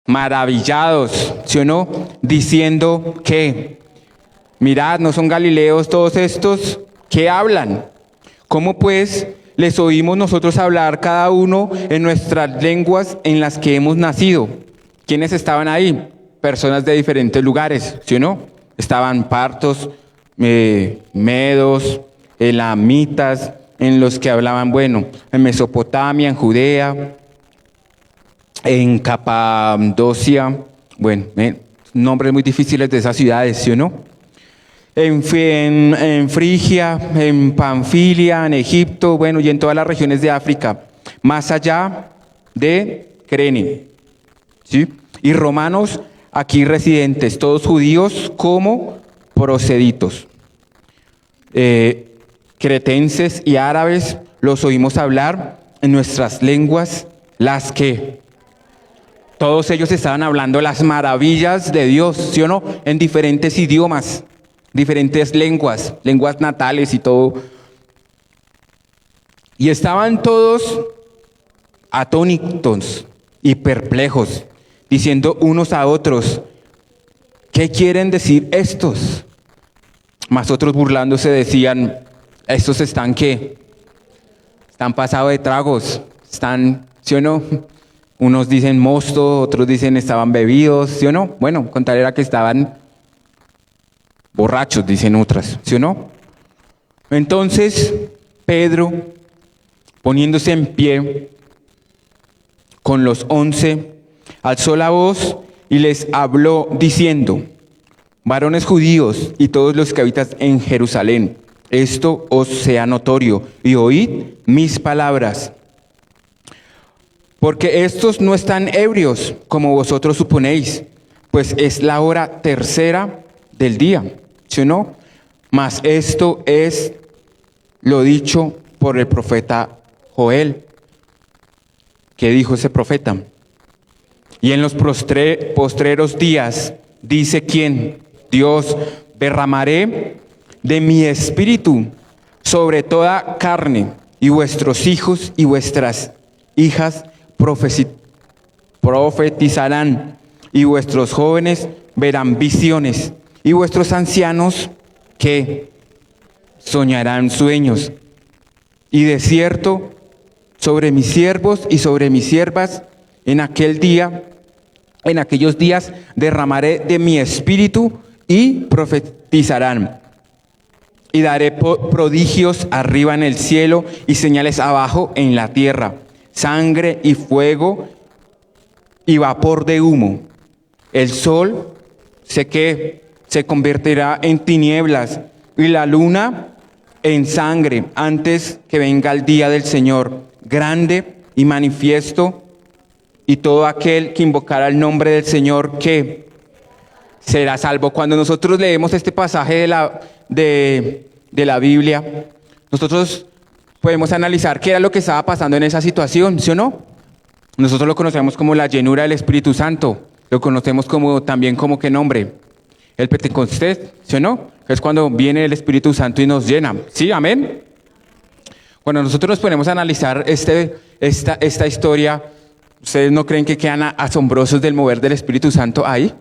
maravillados, ¿sí o no? Diciendo que, mirad, ¿no son galileos todos estos que hablan? ¿Cómo pues les oímos nosotros hablar cada uno en nuestras lenguas en las que hemos nacido? ¿Quiénes estaban ahí? Personas de diferentes lugares, ¿sí o no? Estaban partos, medos, elamitas, en los que hablaban, bueno, en Mesopotamia, en Judea, en Capadocia, bueno, nombres muy difíciles de esas ciudades, ¿sí o no? En Frigia, en Panfilia, en Egipto, bueno, y en todas las regiones de África, más allá de Crene, ¿sí? Y romanos aquí residentes, todos judíos como proselitos. Cretenses y árabes los oímos hablar en nuestras lenguas, las que todos ellos estaban hablando las maravillas de Dios, ¿sí o no? En diferentes idiomas, diferentes lenguas, lenguas natales y todo. Y estaban todos atónitos y perplejos, diciendo unos a otros, ¿qué quieren decir estos? Mas otros burlándose decían, estos están ¿qué? Están pasados de tragos, están, ¿sí o no? Unos dicen mosto, otros dicen estaban bebidos, ¿sí o no? Bueno, con tal era que estaban borrachos, dicen otras, ¿sí o no? Entonces, Pedro, poniéndose en pie con los 11, alzó la voz y les habló diciendo, varones judíos y todos los que habitan en Jerusalén, esto os sea notorio y oíd mis palabras. Porque estos no están ebrios, como vosotros suponéis, pues es la hora tercera del día, ¿sí o no? Mas esto es lo dicho por el profeta Joel. ¿Qué dijo ese profeta? Y en los postreros días, dice ¿quién? Dios, derramaré de mi espíritu sobre toda carne, y vuestros hijos y vuestras hijas profetizarán, y vuestros jóvenes verán visiones, y vuestros ancianos que soñarán sueños. Y de cierto, sobre mis siervos y sobre mis siervas, en aquellos días derramaré de mi espíritu y profetizarán. Y daré prodigios arriba en el cielo y señales abajo en la tierra, sangre y fuego y vapor de humo. El sol se convertirá en tinieblas y la luna en sangre antes que venga el día del Señor, grande y manifiesto, y todo aquel que invocara el nombre del Señor que será salvo. Cuando nosotros leemos este pasaje de la Biblia, nosotros podemos analizar qué era lo que estaba pasando en esa situación, ¿sí o no? Nosotros lo conocemos como la llenura del Espíritu Santo, lo conocemos como también como ¿qué nombre? El Pentecostés, ¿sí o no? Es cuando viene el Espíritu Santo y nos llena, ¿sí? Amén. Cuando nosotros nos ponemos a analizar esta historia, ¿ustedes no creen que quedan asombrosos del mover del Espíritu Santo ahí?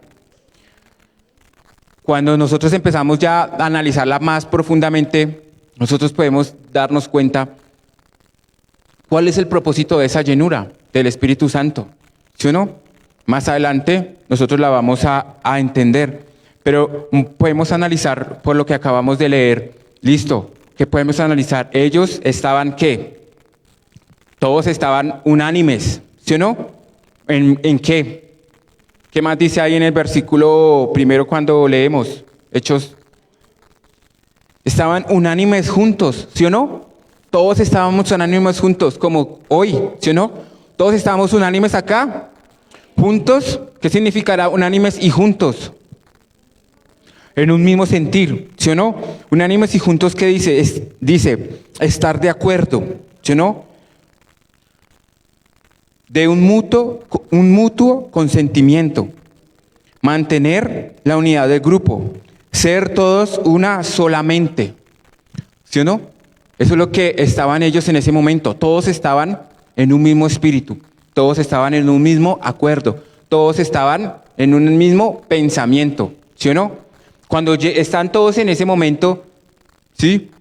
Cuando nosotros empezamos ya a analizarla más profundamente, nosotros podemos darnos cuenta cuál es el propósito de esa llenura del Espíritu Santo, ¿sí o no? Más adelante nosotros la vamos a entender, pero podemos analizar por lo que acabamos de leer. Listo, ¿qué podemos analizar? Ellos estaban ¿qué? Todos estaban unánimes, ¿sí o no? ¿En qué? ¿Qué más dice ahí en el versículo primero cuando leemos Hechos? Estaban unánimes juntos, ¿sí o no? Todos estábamos unánimes juntos, como hoy, ¿sí o no? Todos estábamos unánimes acá, juntos. ¿Qué significará unánimes y juntos? En un mismo sentir, ¿sí o no? Unánimes y juntos, ¿qué dice? Dice, estar de acuerdo, ¿sí o no? De un mutuo consentimiento, mantener la unidad del grupo, ser todos una solamente, ¿sí o no? Eso es lo que estaban ellos en ese momento. Todos estaban en un mismo espíritu, todos estaban en un mismo acuerdo, Todos estaban en un mismo pensamiento, ¿sí o no? Cuando están todos en ese momento, ¿sí?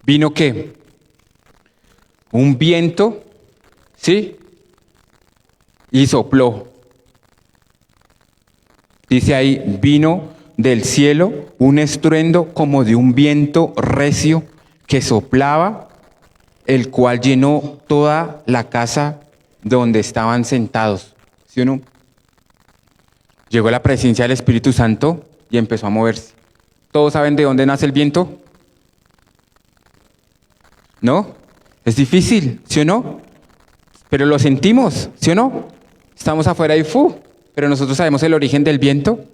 ¿Vino qué? Un viento, ¿sí? Y sopló. Dice ahí, vino del cielo un estruendo como de un viento recio que soplaba, el cual llenó toda la casa donde estaban sentados. ¿Sí o no? Llegó la presencia del Espíritu Santo y empezó a moverse. ¿Todos saben de dónde nace el viento? ¿No? Es difícil, ¿sí o no? Pero lo sentimos, ¿sí o no? Estamos afuera y pero nosotros sabemos el origen del viento.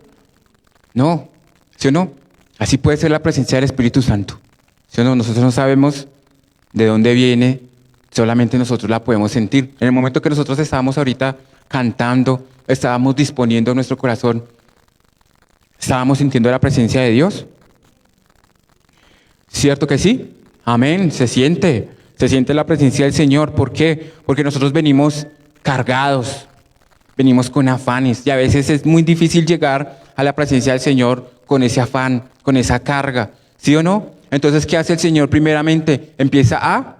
No, ¿sí o no? Así puede ser la presencia del Espíritu Santo. ¿Sí o no? Nosotros no sabemos de dónde viene, solamente nosotros la podemos sentir. En el momento que nosotros estábamos ahorita cantando, estábamos disponiendo nuestro corazón, estábamos sintiendo la presencia de Dios. ¿Cierto que sí? Amén, se siente la presencia del Señor. ¿Por qué? Porque nosotros venimos cargados, venimos con afanes y a veces es muy difícil llegar a la presencia del Señor con ese afán, con esa carga, ¿sí o no? Entonces, ¿qué hace el Señor? Primeramente, empieza a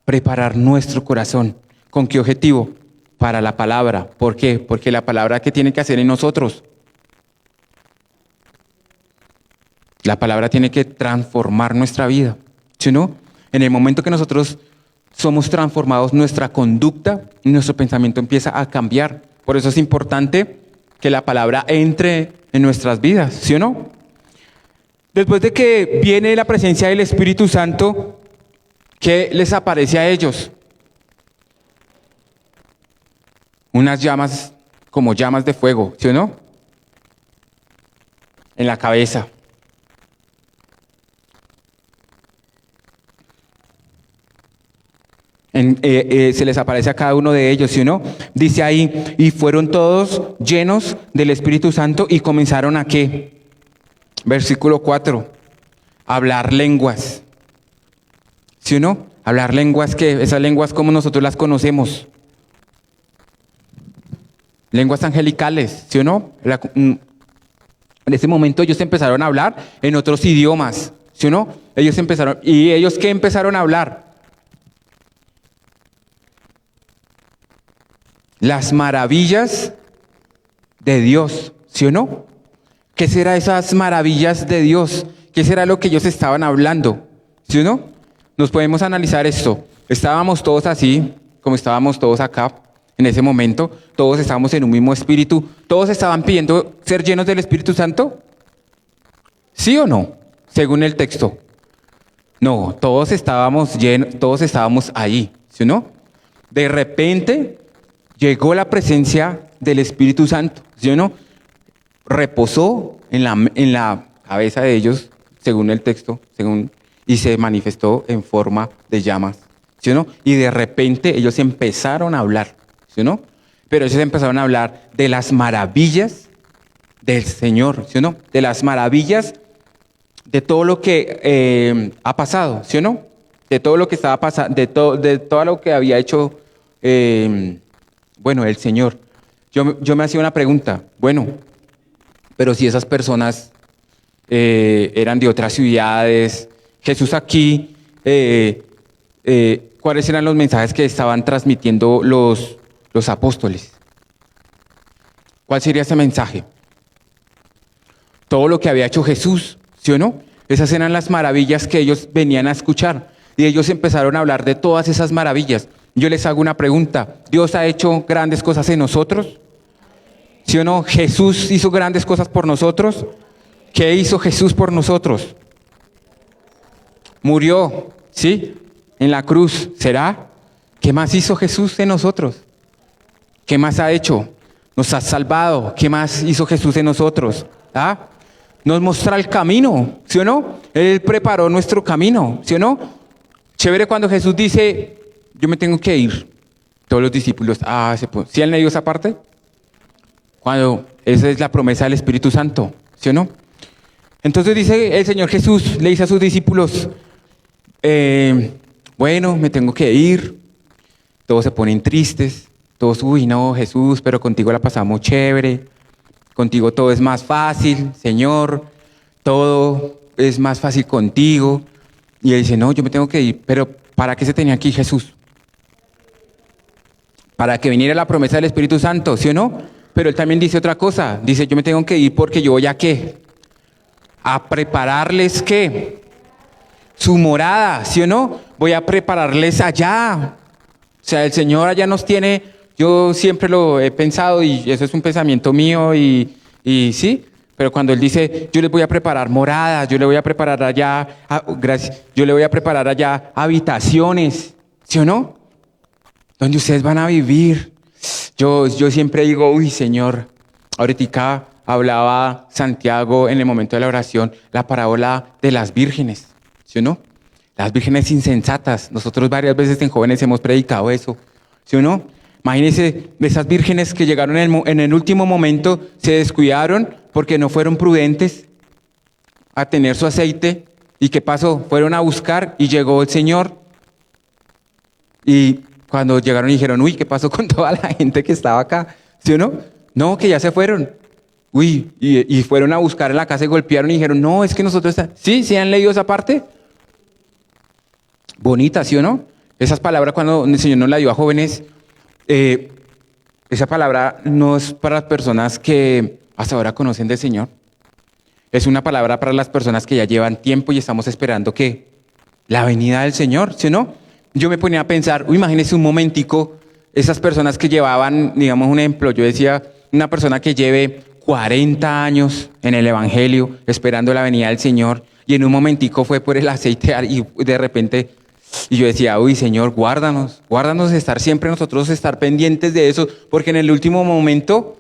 preparar nuestro corazón. ¿Con qué objetivo? Para la palabra. ¿Por qué? Porque la palabra, ¿qué tiene que hacer en nosotros? La palabra tiene que transformar nuestra vida, ¿sí o no? En el momento que nosotros somos transformados, nuestra conducta y nuestro pensamiento empieza a cambiar. Por eso es importante que la palabra entre en nuestras vidas, ¿sí o no? Después de que viene la presencia del Espíritu Santo, ¿qué les aparece a ellos? Unas llamas, como llamas de fuego, ¿sí o no? En la cabeza. Se les aparece a cada uno de ellos, ¿sí o no? Dice ahí, y fueron todos llenos del Espíritu Santo y comenzaron a ¿qué? Versículo 4, hablar lenguas, ¿sí o no? Hablar lenguas, ¿qué? Esas lenguas como nosotros las conocemos. Lenguas angelicales, ¿sí o no? En ese momento ellos empezaron a hablar en otros idiomas, ¿sí o no? Ellos empezaron, ¿y ellos qué empezaron a hablar? Las maravillas de Dios, ¿sí o no? ¿Qué será esas maravillas de Dios? ¿Qué será lo que ellos estaban hablando? ¿Sí o no? Nos podemos analizar esto. Estábamos todos así, como estábamos todos acá, en ese momento. Todos estábamos en un mismo espíritu. ¿Todos estaban pidiendo ser llenos del Espíritu Santo? ¿Sí o no? Según el texto. No, todos estábamos llenos, todos estábamos ahí, ¿sí o no? De repente llegó la presencia del Espíritu Santo, ¿sí o no? Reposó en la cabeza de ellos, según el texto, y se manifestó en forma de llamas, ¿sí o no? Y de repente ellos empezaron a hablar, ¿sí o no? Pero ellos empezaron a hablar de las maravillas del Señor, ¿sí o no? De las maravillas de todo lo que ha pasado, ¿sí o no? De todo lo que estaba pasando, de todo lo que había hecho el Señor. Yo me hacía una pregunta, pero si esas personas eran de otras ciudades, Jesús aquí, ¿cuáles eran los mensajes que estaban transmitiendo los apóstoles? ¿Cuál sería ese mensaje? Todo lo que había hecho Jesús, ¿sí o no? Esas eran las maravillas que ellos venían a escuchar y ellos empezaron a hablar de todas esas maravillas. Yo les hago una pregunta, ¿Dios ha hecho grandes cosas en nosotros? ¿Sí o no? ¿Jesús hizo grandes cosas por nosotros? ¿Qué hizo Jesús por nosotros? Murió, ¿sí? En la cruz, ¿será? ¿Qué más hizo Jesús en nosotros? ¿Qué más ha hecho? Nos ha salvado. ¿Qué más hizo Jesús en nosotros? ¿Ah? Nos muestra el camino, ¿sí o no? Él preparó nuestro camino, ¿sí o no? Chévere cuando Jesús dice, yo me tengo que ir. Todos los discípulos, ¿sí han leído esa parte? Cuando esa es la promesa del Espíritu Santo, ¿sí o no? Entonces dice el Señor Jesús, le dice a sus discípulos, me tengo que ir. todos se ponen tristes, todos, uy, no, Jesús, pero contigo la pasamos chévere, contigo todo es más fácil, Señor, todo es más fácil contigo. Y él dice, no, yo me tengo que ir, pero ¿para qué se tenía aquí Jesús? Para que viniera la promesa del Espíritu Santo, ¿sí o no? Pero él también dice otra cosa, dice, yo me tengo que ir porque yo voy a ¿qué? A prepararles ¿qué? Su morada, ¿sí o no? Voy a prepararles allá. O sea, el Señor allá nos tiene, yo siempre lo he pensado y eso es un pensamiento mío y sí, pero cuando Él dice, yo les voy a preparar moradas, yo le voy a preparar allá, gracias, yo le voy a preparar allá habitaciones, ¿sí o no? Donde ustedes van a vivir. Yo siempre digo, uy, Señor, ahorita hablaba Santiago en el momento de la oración, la parábola de las vírgenes, ¿sí o no? Las vírgenes insensatas. Nosotros varias veces en Jóvenes hemos predicado eso, ¿sí o no? Imagínense, esas vírgenes que llegaron en el último momento, se descuidaron porque no fueron prudentes a tener su aceite. ¿Y qué pasó? Fueron a buscar y llegó el Señor. Y cuando llegaron dijeron, uy, ¿qué pasó con toda la gente que estaba acá? ¿Sí o no? No, que ya se fueron. Uy, y fueron a buscar en la casa y golpearon y dijeron, no, es que nosotros... ¿Sí? ¿Sí han leído esa parte? Bonita, ¿sí o no? Esas palabras cuando el Señor nos la dio a jóvenes, esa palabra no es para las personas que hasta ahora conocen del Señor. Es una palabra para las personas que ya llevan tiempo y estamos esperando que la venida del Señor, ¿sí o no? Yo me ponía a pensar, imagínense un momentico, esas personas que llevaban, digamos un ejemplo, yo decía, una persona que lleve 40 años en el Evangelio, esperando la venida del Señor, y en un momentico fue por el aceite y de repente, y yo decía, uy, Señor, guárdanos de estar siempre nosotros, estar pendientes de eso, porque en el último momento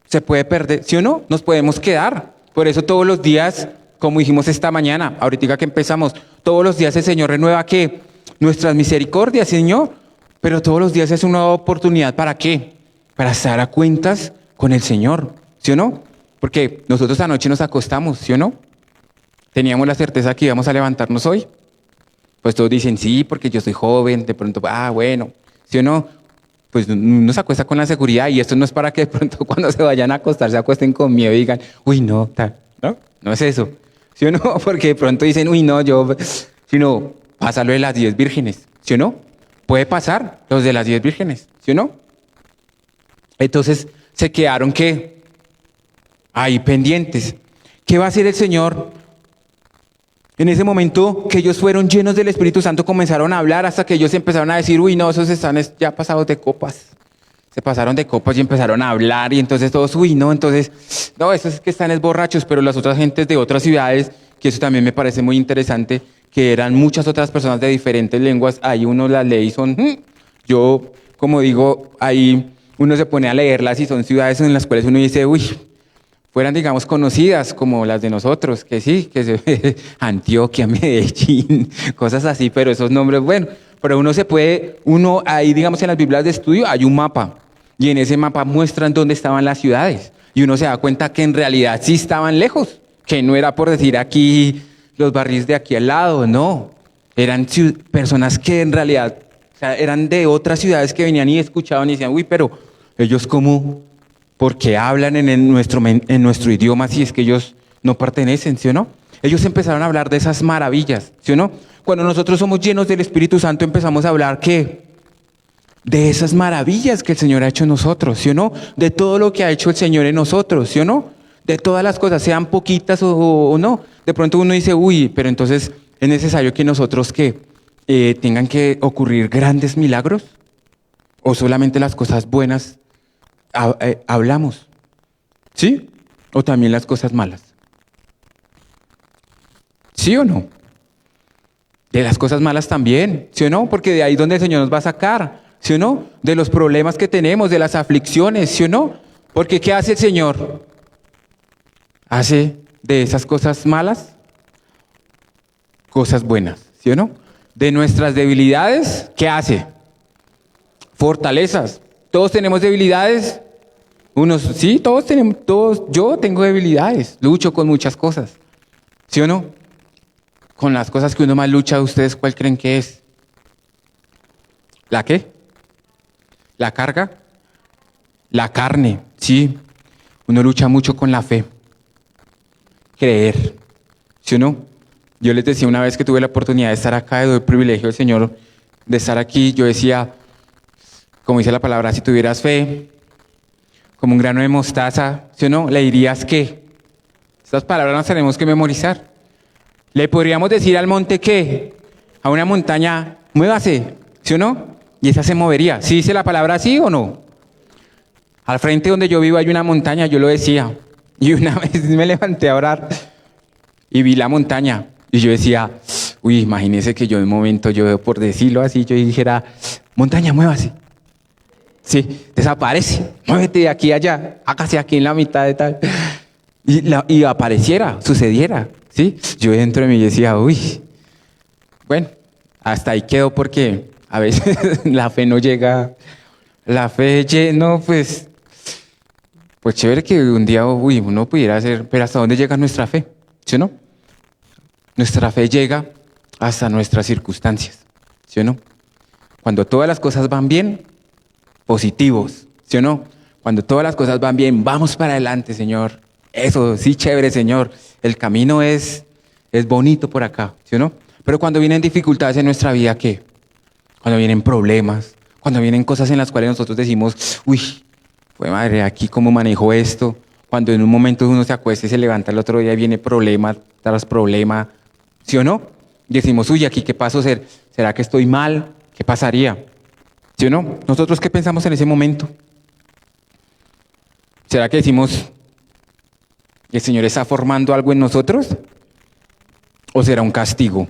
se puede perder, ¿sí o no? Nos podemos quedar. Por eso todos los días, como dijimos esta mañana, ahorita que empezamos, todos los días el Señor renueva ¿qué? Nuestras misericordias, Señor, pero todos los días es una nueva oportunidad, ¿para qué? Para estar a cuentas con el Señor, ¿sí o no? Porque nosotros anoche nos acostamos, ¿sí o no? Teníamos la certeza que íbamos a levantarnos hoy. Pues todos dicen, sí, porque yo soy joven, de pronto, bueno, ¿sí o no? Pues uno se acuesta con la seguridad y esto no es para que de pronto cuando se vayan a acostar se acuesten con miedo y digan, uy, no, ¿no? No es eso, ¿sí o no? Porque de pronto dicen, uy, no, sino pasa lo de las 10 vírgenes, ¿sí o no? Puede pasar los de las 10 vírgenes, ¿sí o no? Entonces se quedaron, ¿qué? Ahí pendientes. ¿Qué va a hacer el Señor? En ese momento que ellos fueron llenos del Espíritu Santo, comenzaron a hablar hasta que ellos empezaron a decir, uy, no, esos están ya pasados de copas. Se pasaron de copas y empezaron a hablar y entonces todos, uy, no, entonces, no, esos que están es borrachos, pero las otras gentes de otras ciudades, que eso también me parece muy interesante, que eran muchas otras personas de diferentes lenguas, ahí uno las lee y son, yo, como digo, ahí uno se pone a leerlas y son ciudades en las cuales uno dice, uy, fueran, digamos, conocidas como las de nosotros, que sí, Antioquia, Medellín, cosas así, pero esos nombres, bueno, pero uno ahí, digamos, en las Biblias de estudio hay un mapa, y en ese mapa muestran dónde estaban las ciudades, y uno se da cuenta que en realidad sí estaban lejos, que no era por decir aquí los barrios de aquí al lado, no, eran personas que en realidad, o sea, eran de otras ciudades que venían y escuchaban y decían, uy, pero ellos cómo... porque hablan en nuestro idioma si es que ellos no pertenecen, ¿sí o no? Ellos empezaron a hablar de esas maravillas, ¿sí o no? Cuando nosotros somos llenos del Espíritu Santo empezamos a hablar, ¿qué? De esas maravillas que el Señor ha hecho en nosotros, ¿sí o no? De todo lo que ha hecho el Señor en nosotros, ¿sí o no? De todas las cosas, sean poquitas o no. De pronto uno dice, uy, pero entonces es necesario que nosotros tengan que ocurrir grandes milagros o solamente las cosas buenas hablamos, ¿sí? O también las cosas malas. ¿Sí o no? De las cosas malas también, ¿sí o no? Porque de ahí es donde el Señor nos va a sacar, ¿sí o no? De los problemas que tenemos, de las aflicciones, ¿sí o no? Porque ¿qué hace el Señor? Hace de esas cosas malas cosas buenas, ¿sí o no? De nuestras debilidades, ¿qué hace? Fortalezas. Todos tenemos debilidades. Unos, sí, yo tengo debilidades, lucho con muchas cosas, ¿sí o no? Con las cosas que uno más lucha, ¿ustedes cuál creen que es? ¿La qué? La carga, la carne, sí. Uno lucha mucho con la fe. Creer, ¿sí o no? Yo les decía una vez que tuve la oportunidad de estar acá, de doy el privilegio del Señor de estar aquí, yo decía, como dice la palabra, si tuvieras fe, como un grano de mostaza, ¿sí o no? Le dirías que, estas palabras las tenemos que memorizar. Le podríamos decir al monte que, a una montaña, muévase, ¿sí o no? Y esa se movería. ¿Sí dice la palabra así o no? Al frente donde yo vivo hay una montaña, yo lo decía. Y una vez me levanté a orar y vi la montaña. Y yo decía, uy, imagínese que yo en un momento, yo por decirlo así, yo dijera, montaña, muévase. Sí, desaparece, muévete de aquí a allá, hágase aquí en la mitad de tal. Y apareciera, sucediera, ¿sí? Yo dentro de mí decía, uy, bueno, hasta ahí quedo porque a veces la fe no llega, la fe no, pues chévere que un día, uy, uno pudiera hacer, pero ¿hasta dónde llega nuestra fe? ¿Sí o no? Nuestra fe llega hasta nuestras circunstancias, ¿sí o no? Cuando todas las cosas van bien, positivos, ¿sí o no? Cuando todas las cosas van bien, vamos para adelante, Señor. Eso, sí, chévere, Señor. El camino es bonito por acá, ¿sí o no? Pero cuando vienen dificultades en nuestra vida, ¿qué? Cuando vienen problemas, cuando vienen cosas en las cuales nosotros decimos, uy, pues madre, aquí cómo manejo esto. Cuando en un momento uno se acuesta y se levanta el otro día y viene problema tras problema, ¿sí o no? Y decimos, uy, aquí qué pasó, ¿será que estoy mal? ¿Qué pasaría? ¿Sí o no? ¿Nosotros qué pensamos en ese momento? ¿Será que decimos, el Señor está formando algo en nosotros? ¿O será un castigo?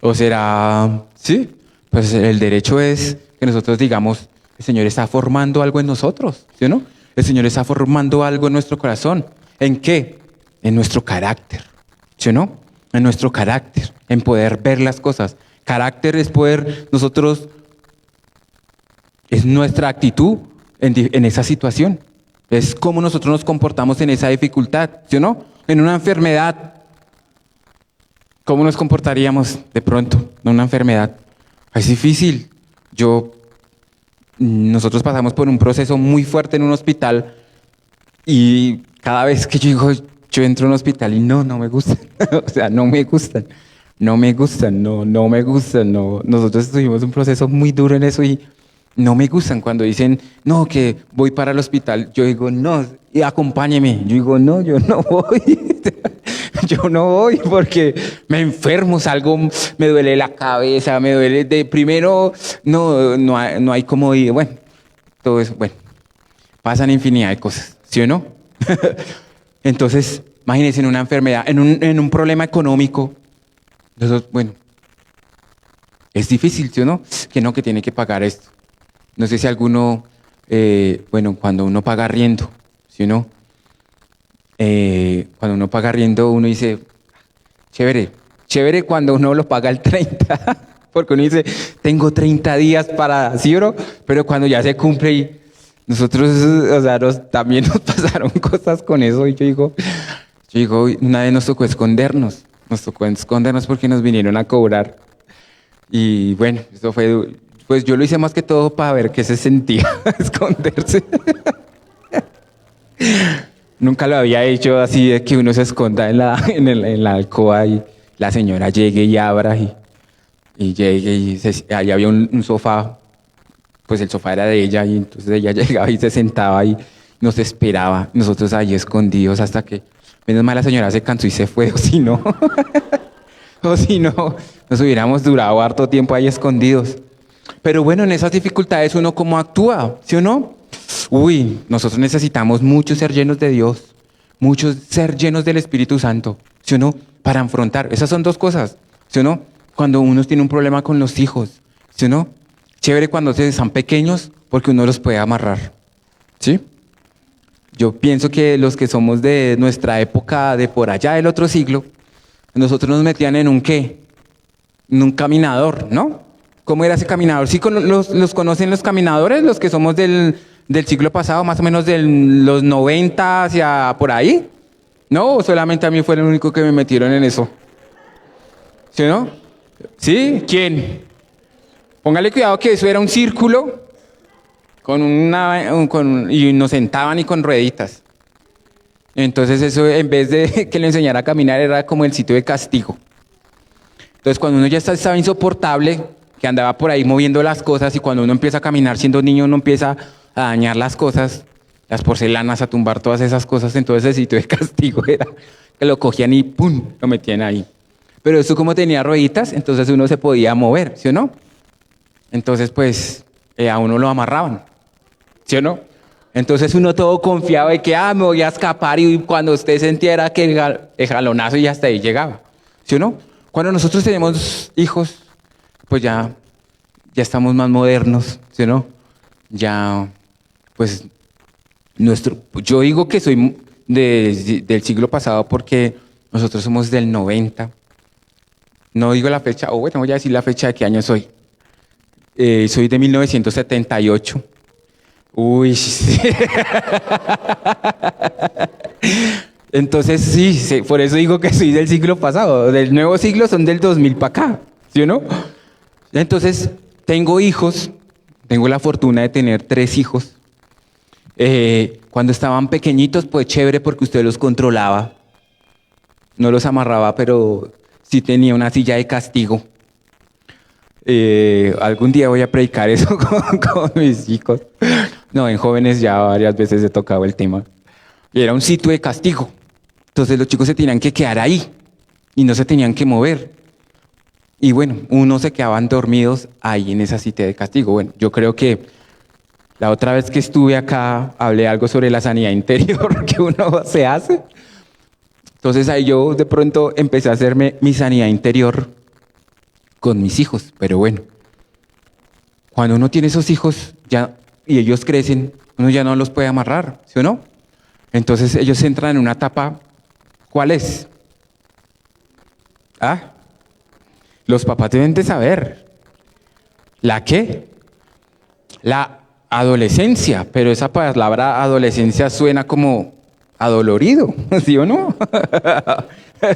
¿O será, sí? Pues el derecho es que nosotros digamos, el Señor está formando algo en nosotros, ¿sí o no? El Señor está formando algo en nuestro corazón. ¿En qué? En nuestro carácter, ¿sí o no? En nuestro carácter, en poder ver las cosas. Carácter es poder nosotros, es nuestra actitud en esa situación. Es cómo nosotros nos comportamos en esa dificultad, ¿sí o no? En una enfermedad, ¿cómo nos comportaríamos de pronto en una enfermedad? Es difícil. Nosotros pasamos por un proceso muy fuerte en un hospital y cada vez que yo entro a un hospital y no me gustan, o sea, no me gustan, no me gustan. Nosotros tuvimos un proceso muy duro en eso y no me gustan cuando dicen, no, que voy para el hospital. Yo digo, no, y acompáñeme. Yo digo, no, yo no voy. Yo no voy porque me enfermo, salgo, me duele la cabeza, me duele primero, no hay como ir. Bueno, todo eso, bueno, pasan infinidad de cosas, ¿sí o no? Entonces, imagínense en una enfermedad, en un problema económico. Entonces, bueno, es difícil, ¿sí o no? Que tiene que pagar esto. No sé si alguno, cuando uno paga arriendo, ¿sí o no? Cuando uno paga arriendo, uno dice, chévere cuando uno lo paga el 30, porque uno dice, tengo 30 días para, ¿sí o no? Pero cuando ya se cumple y nosotros, o sea, también nos pasaron cosas con eso y yo digo, una vez nos tocó escondernos porque nos vinieron a cobrar y bueno, eso fue, pues yo lo hice más que todo para ver qué se sentía esconderse. Nunca lo había hecho así de que uno se esconda en la alcoba y la señora llegue y abra y llegue y ahí había un sofá, pues el sofá era de ella y entonces ella llegaba y se sentaba y nos esperaba, nosotros ahí escondidos hasta que, menos mal la señora se cansó y se fue, o si no, nos hubiéramos durado harto tiempo ahí escondidos. Pero bueno, en esas dificultades uno cómo actúa, ¿sí o no? Uy, nosotros necesitamos mucho ser llenos de Dios, mucho ser llenos del Espíritu Santo, ¿sí o no? Para afrontar, esas son dos cosas, ¿sí o no? Cuando uno tiene un problema con los hijos, ¿sí o no? Chévere cuando están pequeños porque uno los puede amarrar, ¿sí? Yo pienso que los que somos de nuestra época, de por allá del otro siglo, nosotros nos metían en un ¿qué? En un caminador, ¿no? ¿Cómo era ese caminador? ¿Sí los conocen los caminadores, los que somos del siglo pasado, más o menos de los 90 hacia por ahí? ¿No? ¿O solamente a mí fue el único que me metieron en eso? ¿Sí o no? ¿Sí? ¿Quién? Póngale cuidado que eso era un círculo y nos sentaban y con rueditas. Entonces eso, en vez de que le enseñara a caminar, era como el sitio de castigo. Entonces cuando uno ya estaba insoportable, que andaba por ahí moviendo las cosas, y cuando uno empieza a caminar siendo niño, uno empieza a dañar las cosas, las porcelanas, a tumbar todas esas cosas, entonces el sitio de castigo era que lo cogían y ¡pum!, lo metían ahí. Pero eso, como tenía rueditas, entonces uno se podía mover, ¿sí o no? Entonces pues a uno lo amarraban, ¿sí o no? Entonces uno todo confiado de que me voy a escapar, y cuando usted sintiera que el jalonazo, y hasta ahí llegaba, ¿sí o no? Cuando nosotros tenemos hijos, pues ya estamos más modernos, ¿sí o no? Ya, pues, yo digo que soy del siglo pasado porque nosotros somos del 90. No digo la fecha, bueno, voy a decir la fecha de qué año soy. Soy de 1978. Uy, sí. Entonces sí, por eso digo que soy del siglo pasado. Del nuevo siglo son del 2000 para acá, ¿sí o no? Entonces, tengo hijos, tengo la fortuna de tener 3 hijos. Cuando estaban pequeñitos, pues chévere, porque usted los controlaba. No los amarraba, pero sí tenía una silla de castigo. Algún día voy a predicar eso con mis hijos. No, en jóvenes ya varias veces he tocado el tema. Y era un sitio de castigo. Entonces los chicos se tenían que quedar ahí y no se tenían que mover. Y bueno, unos se quedaban dormidos ahí en esa silla de castigo. Bueno, yo creo que la otra vez que estuve acá hablé algo sobre la sanidad interior que uno se hace. Entonces ahí yo de pronto empecé a hacerme mi sanidad interior con mis hijos. Pero bueno, cuando uno tiene esos hijos ya y ellos crecen, uno ya no los puede amarrar, ¿sí o no? Entonces ellos entran en una etapa, ¿cuál es? Los papás deben de saber. ¿La qué? La adolescencia, pero esa palabra adolescencia suena como adolorido, ¿sí o no?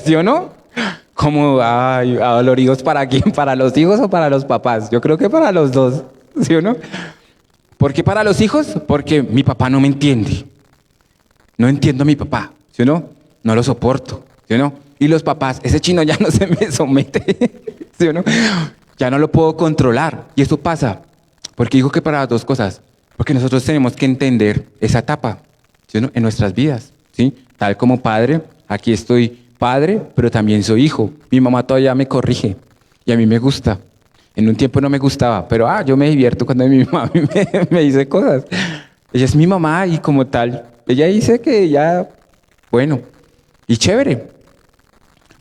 ¿Sí o no? Como, adoloridos, ¿para quién? ¿Para los hijos o para los papás? Yo creo que para los dos, ¿sí o no? ¿Por qué para los hijos? Porque mi papá no me entiende. No entiendo a mi papá, ¿sí o no? No lo soporto, ¿sí o no? Y los papás, ese chino ya no se me somete, ¿sí o no? Ya no lo puedo controlar. Y eso pasa, porque digo que para las dos cosas. Porque nosotros tenemos que entender esa etapa, ¿sí o no?, en nuestras vidas, ¿sí? Tal como padre, aquí estoy padre, pero también soy hijo. Mi mamá todavía me corrige y a mí me gusta. En un tiempo no me gustaba, pero yo me divierto cuando mi mamá me dice cosas. Ella es mi mamá y como tal, ella dice que ya, bueno, y chévere.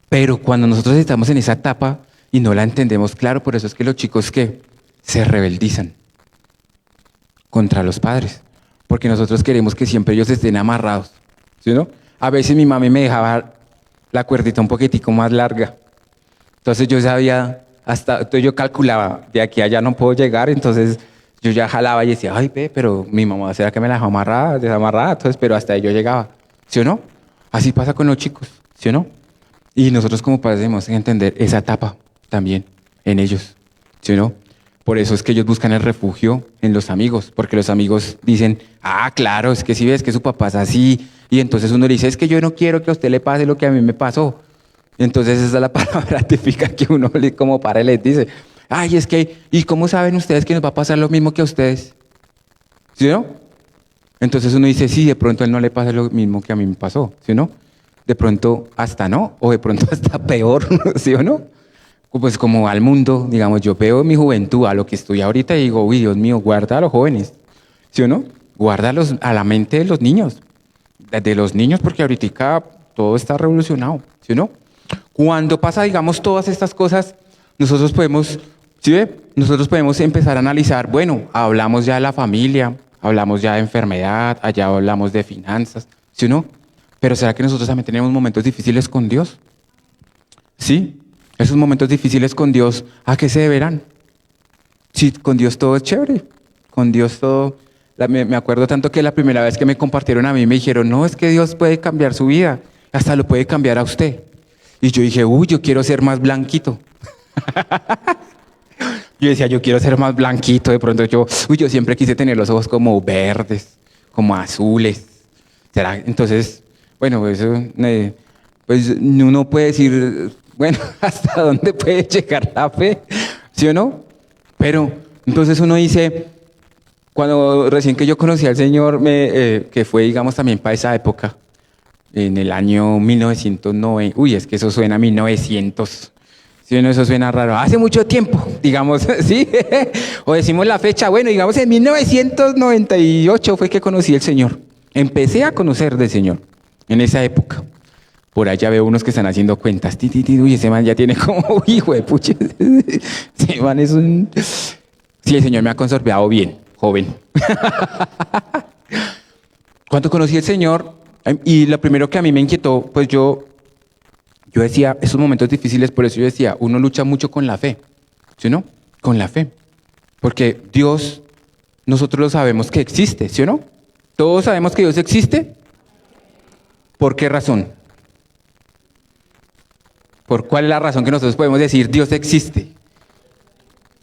Pero cuando nosotros estamos en esa etapa y no la entendemos, claro, por eso es que los chicos que se rebeldizan contra los padres, porque nosotros queremos que siempre ellos estén amarrados, ¿sí o no? A veces mi mami me dejaba la cuerdita un poquitico más larga, entonces yo sabía, entonces yo calculaba, de aquí a allá no puedo llegar, entonces yo ya jalaba y decía, ay, pero mi mamá, ¿será que me la dejó amarrada, desamarrada? Entonces, pero hasta ahí yo llegaba, ¿sí o no? Así pasa con los chicos, ¿sí o no? Y nosotros como padres debemos entender esa etapa también en ellos, ¿sí o no? Por eso es que ellos buscan el refugio en los amigos, porque los amigos dicen, claro, es que si ves que su papá es así, y entonces uno le dice, es que yo no quiero que a usted le pase lo que a mí me pasó. Entonces esa es la palabra típica que uno como padre les dice, es que, ¿y cómo saben ustedes que nos va a pasar lo mismo que a ustedes? ¿Sí o no? Entonces uno dice, sí, de pronto a él no le pasa lo mismo que a mí me pasó, ¿sí o no? De pronto hasta no, o de pronto hasta peor, ¿sí o no? Pues como al mundo, digamos, yo veo mi juventud a lo que estoy ahorita y digo, uy, Dios mío, guarda a los jóvenes, ¿sí o no? Guarda a la mente de los niños, porque ahorita todo está revolucionado, ¿sí o no? Cuando pasa, digamos, todas estas cosas, nosotros podemos, ¿sí ve? Nosotros podemos empezar a analizar, bueno, hablamos ya de la familia, hablamos ya de enfermedad, allá hablamos de finanzas, ¿sí o no? Pero ¿será que nosotros también tenemos momentos difíciles con Dios? ¿Sí? Esos momentos difíciles con Dios, ¿a qué se deberán? Sí, con Dios todo es chévere. Con Dios todo... Me acuerdo tanto que la primera vez que me compartieron a mí me dijeron, no, es que Dios puede cambiar su vida, hasta lo puede cambiar a usted. Y yo dije, yo quiero ser más blanquito. Yo decía, yo quiero ser más blanquito. De pronto yo siempre quise tener los ojos como verdes, como azules. ¿Será? Entonces, bueno, pues uno puede decir, bueno, ¿hasta dónde puede llegar la fe? ¿Sí o no? Pero entonces uno dice, cuando recién que yo conocí al Señor, que fue, digamos, también para esa época, en el año 1990, uy, es que eso suena a 1900. Sí, bueno, eso suena raro. Hace mucho tiempo, digamos, ¿sí? O decimos la fecha, bueno, digamos en 1998 fue que conocí al Señor. Empecé a conocer del Señor en esa época. Por allá veo unos que están haciendo cuentas. Uy, ese man ya tiene como, hijo de pucha. Ese man es un... Sí, el Señor me ha conservado bien, joven. Cuando conocí al Señor, y lo primero que a mí me inquietó, pues yo decía, esos momentos difíciles, por eso yo decía, uno lucha mucho con la fe, ¿sí o no? Con la fe. Porque Dios, nosotros lo sabemos que existe, ¿sí o no? Todos sabemos que Dios existe. ¿Por qué razón? ¿Por cuál es la razón que nosotros podemos decir Dios existe?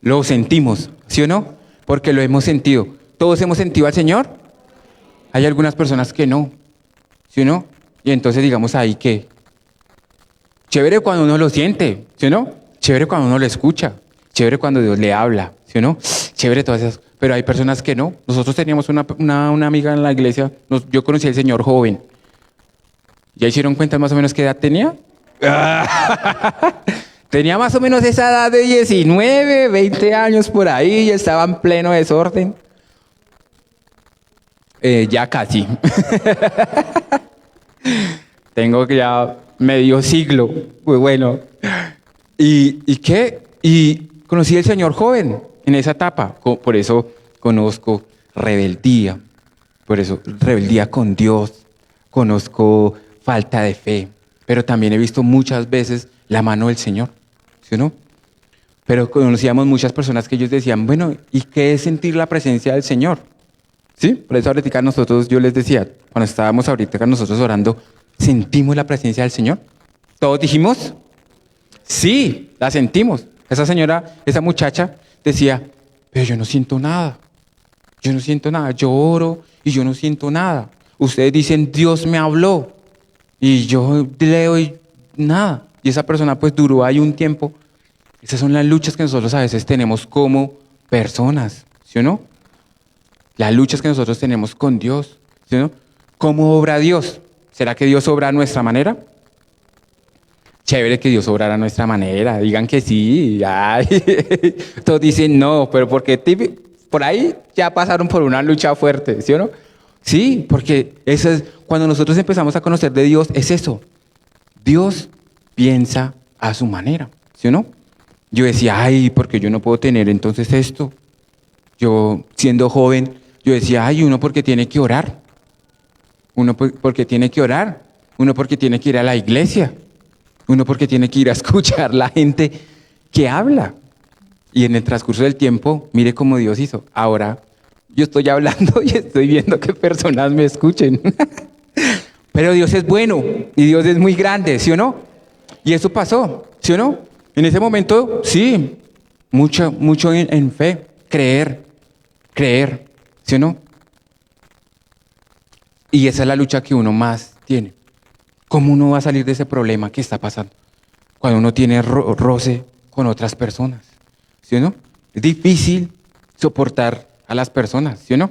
Lo sentimos, ¿sí o no? Porque lo hemos sentido. ¿Todos hemos sentido al Señor? Hay algunas personas que no, ¿sí o no? Y entonces digamos ahí que chévere cuando uno lo siente, ¿sí o no? Chévere cuando uno lo escucha, chévere cuando Dios le habla, ¿sí o no? Chévere todas esas, pero hay personas que no. Nosotros teníamos una amiga en la iglesia, yo conocí al Señor joven. ¿Ya hicieron cuenta más o menos qué edad tenía? Tenía más o menos esa edad de 19, 20 años por ahí, y estaba en pleno desorden. Ya casi. Tengo que ya medio siglo. Pues bueno. ¿Y qué? Y conocí al Señor joven en esa etapa. Por eso conozco rebeldía. Por eso rebeldía con Dios. Conozco falta de fe. Pero también he visto muchas veces la mano del Señor. ¿Sí o no? Pero conocíamos muchas personas que ellos decían, bueno, ¿y qué es sentir la presencia del Señor? ¿Sí? Por eso ahorita nosotros, yo les decía, cuando estábamos ahorita nosotros orando, ¿sentimos la presencia del Señor? ¿Todos dijimos? Sí, la sentimos. Esa señora, esa muchacha decía, pero yo no siento nada. Yo no siento nada. Yo oro y yo no siento nada. Ustedes dicen, Dios me habló. Y yo leo y nada. Y esa persona pues duró ahí un tiempo. Esas son las luchas que nosotros a veces tenemos como personas, ¿sí o no? Las luchas que nosotros tenemos con Dios, ¿sí o no? ¿Cómo obra Dios? ¿Será que Dios obra a nuestra manera? Chévere que Dios obrara a nuestra manera. Digan que sí. Ay. Todos dicen no, pero porque por ahí ya pasaron por una lucha fuerte, ¿sí o no? Sí, porque eso es, cuando nosotros empezamos a conocer de Dios, es eso. Dios piensa a su manera, ¿sí o no? Yo decía, ay, porque yo no puedo tener entonces esto. Yo, siendo joven, yo decía, ay, uno porque tiene que orar. Uno porque tiene que orar. Uno porque tiene que ir a la iglesia. Uno porque tiene que ir a escuchar la gente que habla. Y en el transcurso del tiempo, mire cómo Dios hizo. Ahora yo estoy hablando y estoy viendo que personas me escuchen. Pero Dios es bueno y Dios es muy grande, ¿sí o no? Y eso pasó, ¿sí o no? En ese momento, sí, mucho en fe, creer, ¿sí o no? Y esa es la lucha que uno más tiene. ¿Cómo uno va a salir de ese problema que está pasando? Cuando uno tiene roce con otras personas, ¿sí o no? Es difícil soportar a las personas, ¿sí o no?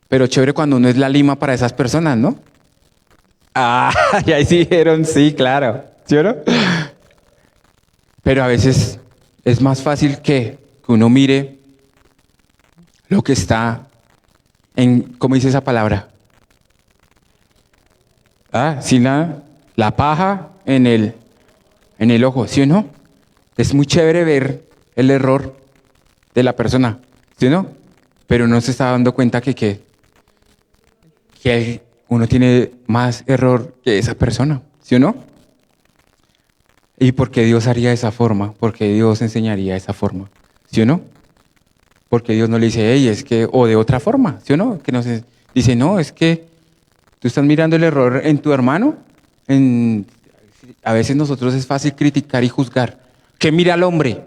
Pero chévere cuando uno es la lima para esas personas, ¿no? Ah, y ahí sí dijeron sí, claro, ¿sí o no? Pero a veces es más fácil que uno mire lo que está en, ¿cómo dice esa palabra? Sin la paja en el ojo, ¿sí o no? Es muy chévere ver el error de la persona, ¿sí o no? Pero no se está dando cuenta que uno tiene más error que esa persona, ¿sí o no? ¿Y por qué Dios haría de esa forma? ¿Por qué Dios enseñaría de esa forma? ¿Sí o no? Porque Dios no le dice, hey, es que, o de otra forma, ¿sí o no? Que nos dice, no, es que tú estás mirando el error en tu hermano. A veces nosotros es fácil criticar y juzgar. ¿Qué mira al hombre?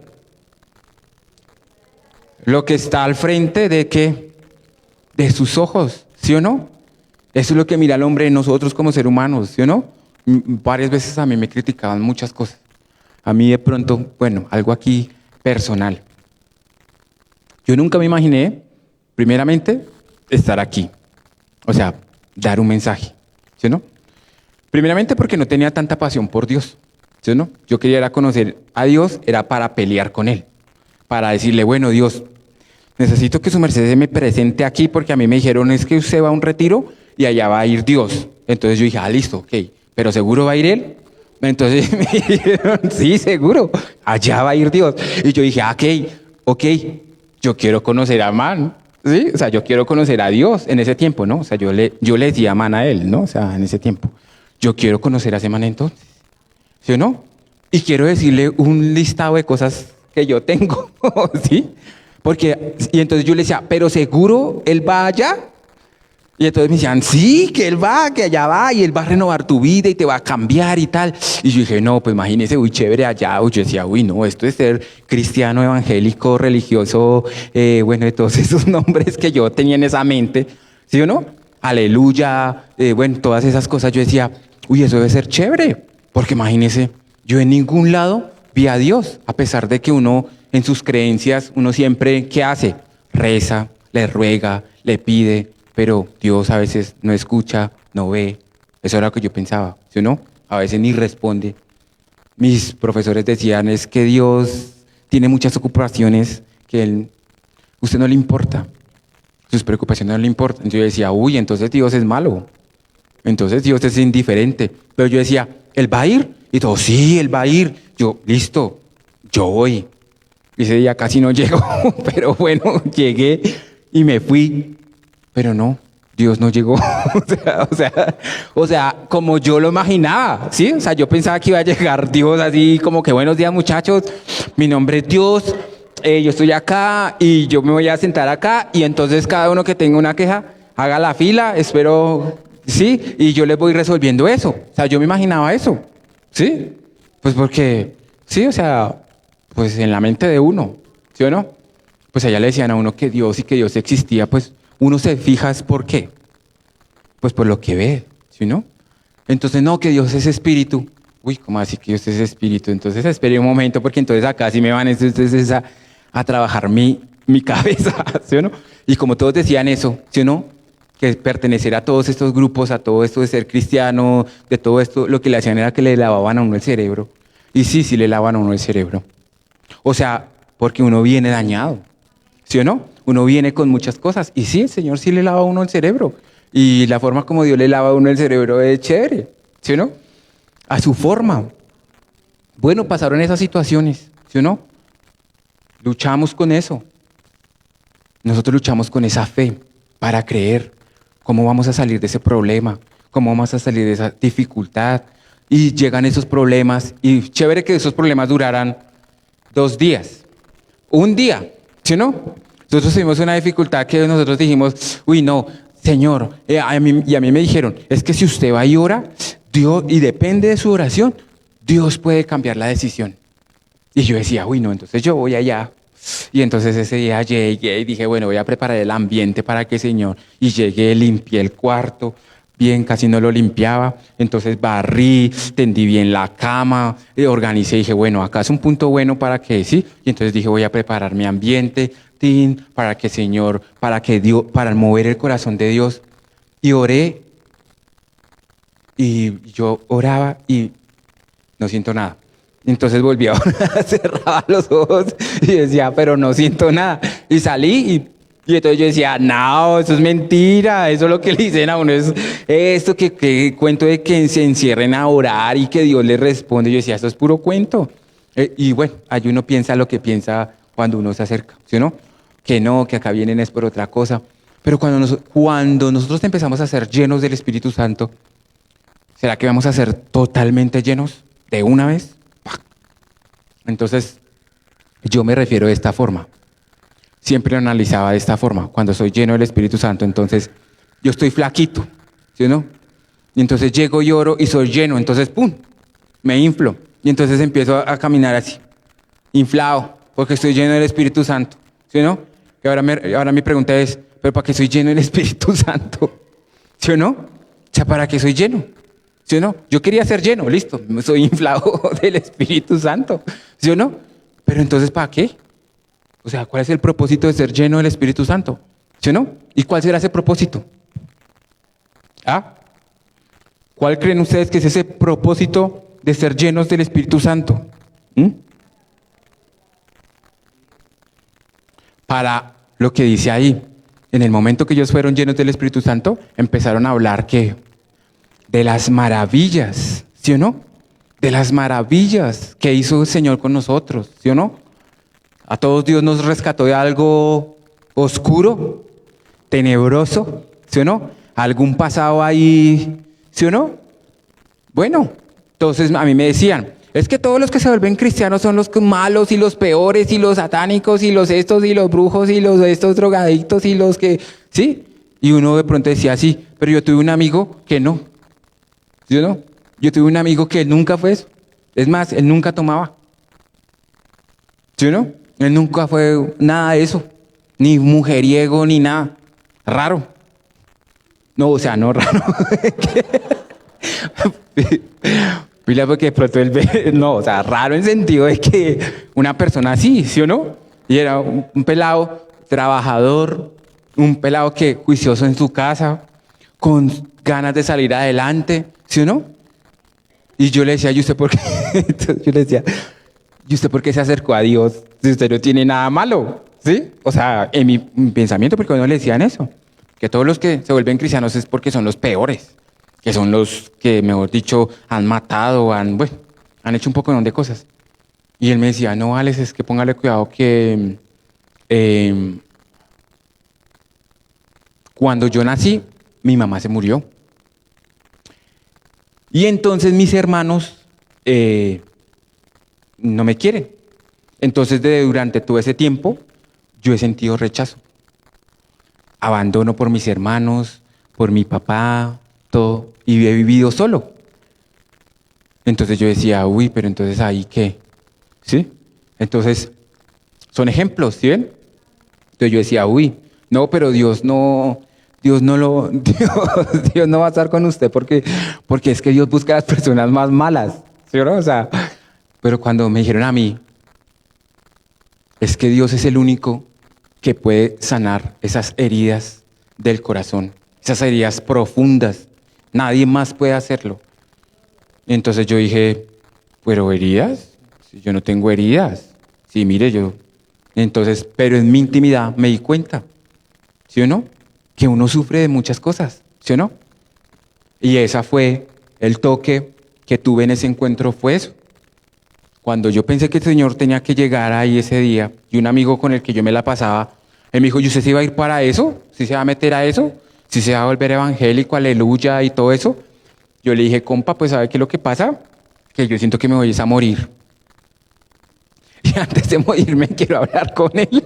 lo que está al frente de qué, de sus ojos, ¿sí o no? Eso es lo que mira el hombre en nosotros como seres humanos, ¿sí o no? Varias veces a mí me criticaban muchas cosas. A mí de pronto, bueno, algo aquí personal. Yo nunca me imaginé, primeramente, estar aquí. O sea, dar un mensaje, ¿sí o no? Primeramente porque no tenía tanta pasión por Dios, ¿sí o no? Yo quería era conocer a Dios, era para pelear con Él. Para decirle, bueno, Dios, necesito que su merced se me presente aquí porque a mí me dijeron es que usted va a un retiro y allá va a ir Dios. Entonces yo dije, listo, ok, pero ¿seguro va a ir Él? Entonces me dijeron, sí, seguro, allá va a ir Dios. Y yo dije, ok, yo quiero conocer a Man, ¿sí? O sea, yo quiero conocer a Dios en ese tiempo, ¿no? O sea, yo le decía Man a Él, ¿no? O sea, en ese tiempo. Yo quiero conocer a ese Man entonces, ¿sí o no? Y quiero decirle un listado de cosas que yo tengo, ¿sí? Y entonces yo le decía, ¿pero seguro Él va allá? Y entonces me decían, sí, que Él va, que allá va, y Él va a renovar tu vida y te va a cambiar y tal. Y yo dije, no, pues imagínese, chévere allá. Yo decía, no, esto es ser cristiano, evangélico, religioso, bueno, de todos esos nombres que yo tenía en esa mente, ¿sí o no? Aleluya, bueno, todas esas cosas. Yo decía, eso debe ser chévere, porque imagínese, yo en ningún lado vi a Dios, a pesar de que uno en sus creencias, uno siempre, ¿qué hace? Reza, le ruega, le pide, pero Dios a veces no escucha, no ve. Eso era lo que yo pensaba, ¿sí o no? A veces ni responde. Mis profesores decían, es que Dios tiene muchas ocupaciones que usted no le importa. Sus preocupaciones no le importan. Entonces yo decía, entonces Dios es malo. Entonces Dios es indiferente. Pero yo decía, ¿Él va a ir? Y todo, sí, Él va a ir. Yo, listo, yo voy. Ese día casi no llego, pero bueno, llegué y me fui. Pero no, Dios no llegó. o sea, como yo lo imaginaba, ¿sí? O sea, yo pensaba que iba a llegar Dios así como que buenos días muchachos, mi nombre es Dios, yo estoy acá y yo me voy a sentar acá y entonces cada uno que tenga una queja, haga la fila, espero, ¿sí? Y yo les voy resolviendo eso. O sea, yo me imaginaba eso, ¿sí? Pues porque, sí, o sea, pues en la mente de uno, ¿sí o no? Pues allá le decían a uno que Dios y que Dios existía, pues uno se fija es por qué. Pues por lo que ve, ¿sí no? Entonces, no, que Dios es espíritu. ¿Cómo así que Dios es espíritu? Entonces, espere un momento, porque entonces acá sí me van entonces a trabajar mi cabeza, ¿sí o no? Y como todos decían eso, ¿sí o no? Que pertenecer a todos estos grupos, a todo esto de ser cristiano, de todo esto, lo que le hacían era que le lavaban a uno el cerebro. Y sí le lavan a uno el cerebro. O sea, porque uno viene dañado, ¿sí o no? Uno viene con muchas cosas. Y sí, el Señor sí le lava a uno el cerebro. Y la forma como Dios le lava a uno el cerebro es chévere, ¿sí o no? A su forma. Bueno, pasaron esas situaciones, ¿sí o no? Luchamos con eso. Nosotros luchamos con esa fe para creer. ¿Cómo vamos a salir de ese problema? ¿Cómo vamos a salir de esa dificultad? Y llegan esos problemas. Y chévere que esos problemas duraran 2 días. Un día, ¿sí o no? Nosotros tuvimos una dificultad que nosotros dijimos, no, Señor, y a mí me dijeron, es que si usted va y ora, Dios, y depende de su oración, Dios puede cambiar la decisión. Y yo decía, no, entonces yo voy allá. Y entonces ese día llegué y dije, bueno, voy a preparar el ambiente para que Señor. Y llegué, limpié el cuarto, bien, casi no lo limpiaba. Entonces barrí, tendí bien la cama, organicé y dije, bueno, acá es un punto bueno para que sí. Y entonces dije, voy a preparar mi ambiente, para que Señor, para que Dios, para mover el corazón de Dios. Y oré, y yo oraba y no siento nada. Entonces volví a orar, cerraba los ojos y decía, pero no siento nada. Y salí y entonces yo decía, no, eso es mentira, eso es lo que le dicen a uno, es esto que cuento de que se encierren a orar y que Dios les responde. Yo decía, esto es puro cuento. Y bueno, ahí uno piensa lo que piensa cuando uno se acerca, ¿sí o no? Que no, que acá vienen es por otra cosa. Pero cuando nosotros empezamos a ser llenos del Espíritu Santo, ¿será que vamos a ser totalmente llenos de una vez? Entonces, yo me refiero de esta forma. Siempre lo analizaba de esta forma. Cuando soy lleno del Espíritu Santo, entonces yo estoy flaquito, ¿sí o no? Y entonces llego y oro y soy lleno. Entonces, ¡pum!, me inflo. Y entonces empiezo a caminar así, inflado, porque estoy lleno del Espíritu Santo, ¿sí o no? Y ahora mi pregunta es, ¿pero para qué soy lleno del Espíritu Santo? ¿Sí o no? O sea, ¿para qué soy lleno? ¿Sí o no? Yo quería ser lleno, listo, soy inflado del Espíritu Santo. ¿Sí o no? Pero entonces, ¿para qué? O sea, ¿cuál es el propósito de ser lleno del Espíritu Santo? ¿Sí o no? ¿Y cuál será ese propósito? ¿Ah? ¿Cuál creen ustedes que es ese propósito de ser llenos del Espíritu Santo? Para lo que dice ahí, en el momento que ellos fueron llenos del Espíritu Santo, empezaron a hablar que de las maravillas, ¿sí o no? De las maravillas que hizo el Señor con nosotros, ¿sí o no? A todos Dios nos rescató de algo oscuro, tenebroso, ¿sí o no? Algún pasado ahí, ¿sí o no? Bueno, entonces a mí me decían, es que todos los que se vuelven cristianos son los malos y los peores y los satánicos y los estos y los brujos y los estos drogadictos y los que, ¿sí? Y uno de pronto decía, sí, pero yo tuve un amigo que no, ¿sí o no? Yo tuve un amigo que nunca fue eso. Es más, él nunca tomaba, ¿sí o no? Él nunca fue nada de eso, ni mujeriego ni nada, raro. No, o sea, no raro. Mira, porque de pronto él ve, no, o sea, raro en sentido de que una persona así, ¿sí o no? Y era un pelado trabajador, un pelado que juicioso en su casa, con ganas de salir adelante, ¿sí o no? Y yo le decía, ¿y usted por qué? Entonces yo le decía, ¿y usted por qué se acercó a Dios si usted no tiene nada malo? ¿Sí? O sea, en mi pensamiento, porque no le decían eso, que todos los que se vuelven cristianos es porque son los peores, que son los que, mejor dicho, han matado, han hecho un poco de cosas. Y él me decía, no, Alex, es que póngale cuidado que cuando yo nací, mi mamá se murió. Y entonces mis hermanos no me quieren. Entonces durante todo ese tiempo yo he sentido rechazo. Abandono por mis hermanos, por mi papá, todo. Y he vivido solo. Entonces yo decía, uy, pero entonces ahí qué. ¿Sí? Entonces son ejemplos, ¿sí ven? Entonces yo decía, uy, no, pero Dios no va a estar con usted porque es que Dios busca a las personas más malas, ¿sí o no? O sea, pero cuando me dijeron a mí, es que Dios es el único que puede sanar esas heridas del corazón, esas heridas profundas, nadie más puede hacerlo. Entonces yo dije, ¿pero heridas? Si yo no tengo heridas. Sí, mire, entonces, pero en mi intimidad me di cuenta, ¿sí o no? Que uno sufre de muchas cosas, ¿sí o no? Y esa fue el toque que tuve en ese encuentro, fue eso. Cuando yo pensé que el Señor tenía que llegar ahí ese día, y un amigo con el que yo me la pasaba, él me dijo, ¿y usted se iba a ir para eso? ¿Sí se va a meter a eso? ¿Sí se va a volver evangélico, aleluya y todo eso? Yo le dije, compa, pues ¿sabe qué es lo que pasa? Que yo siento que me voy a morir. Y antes de morirme quiero hablar con él.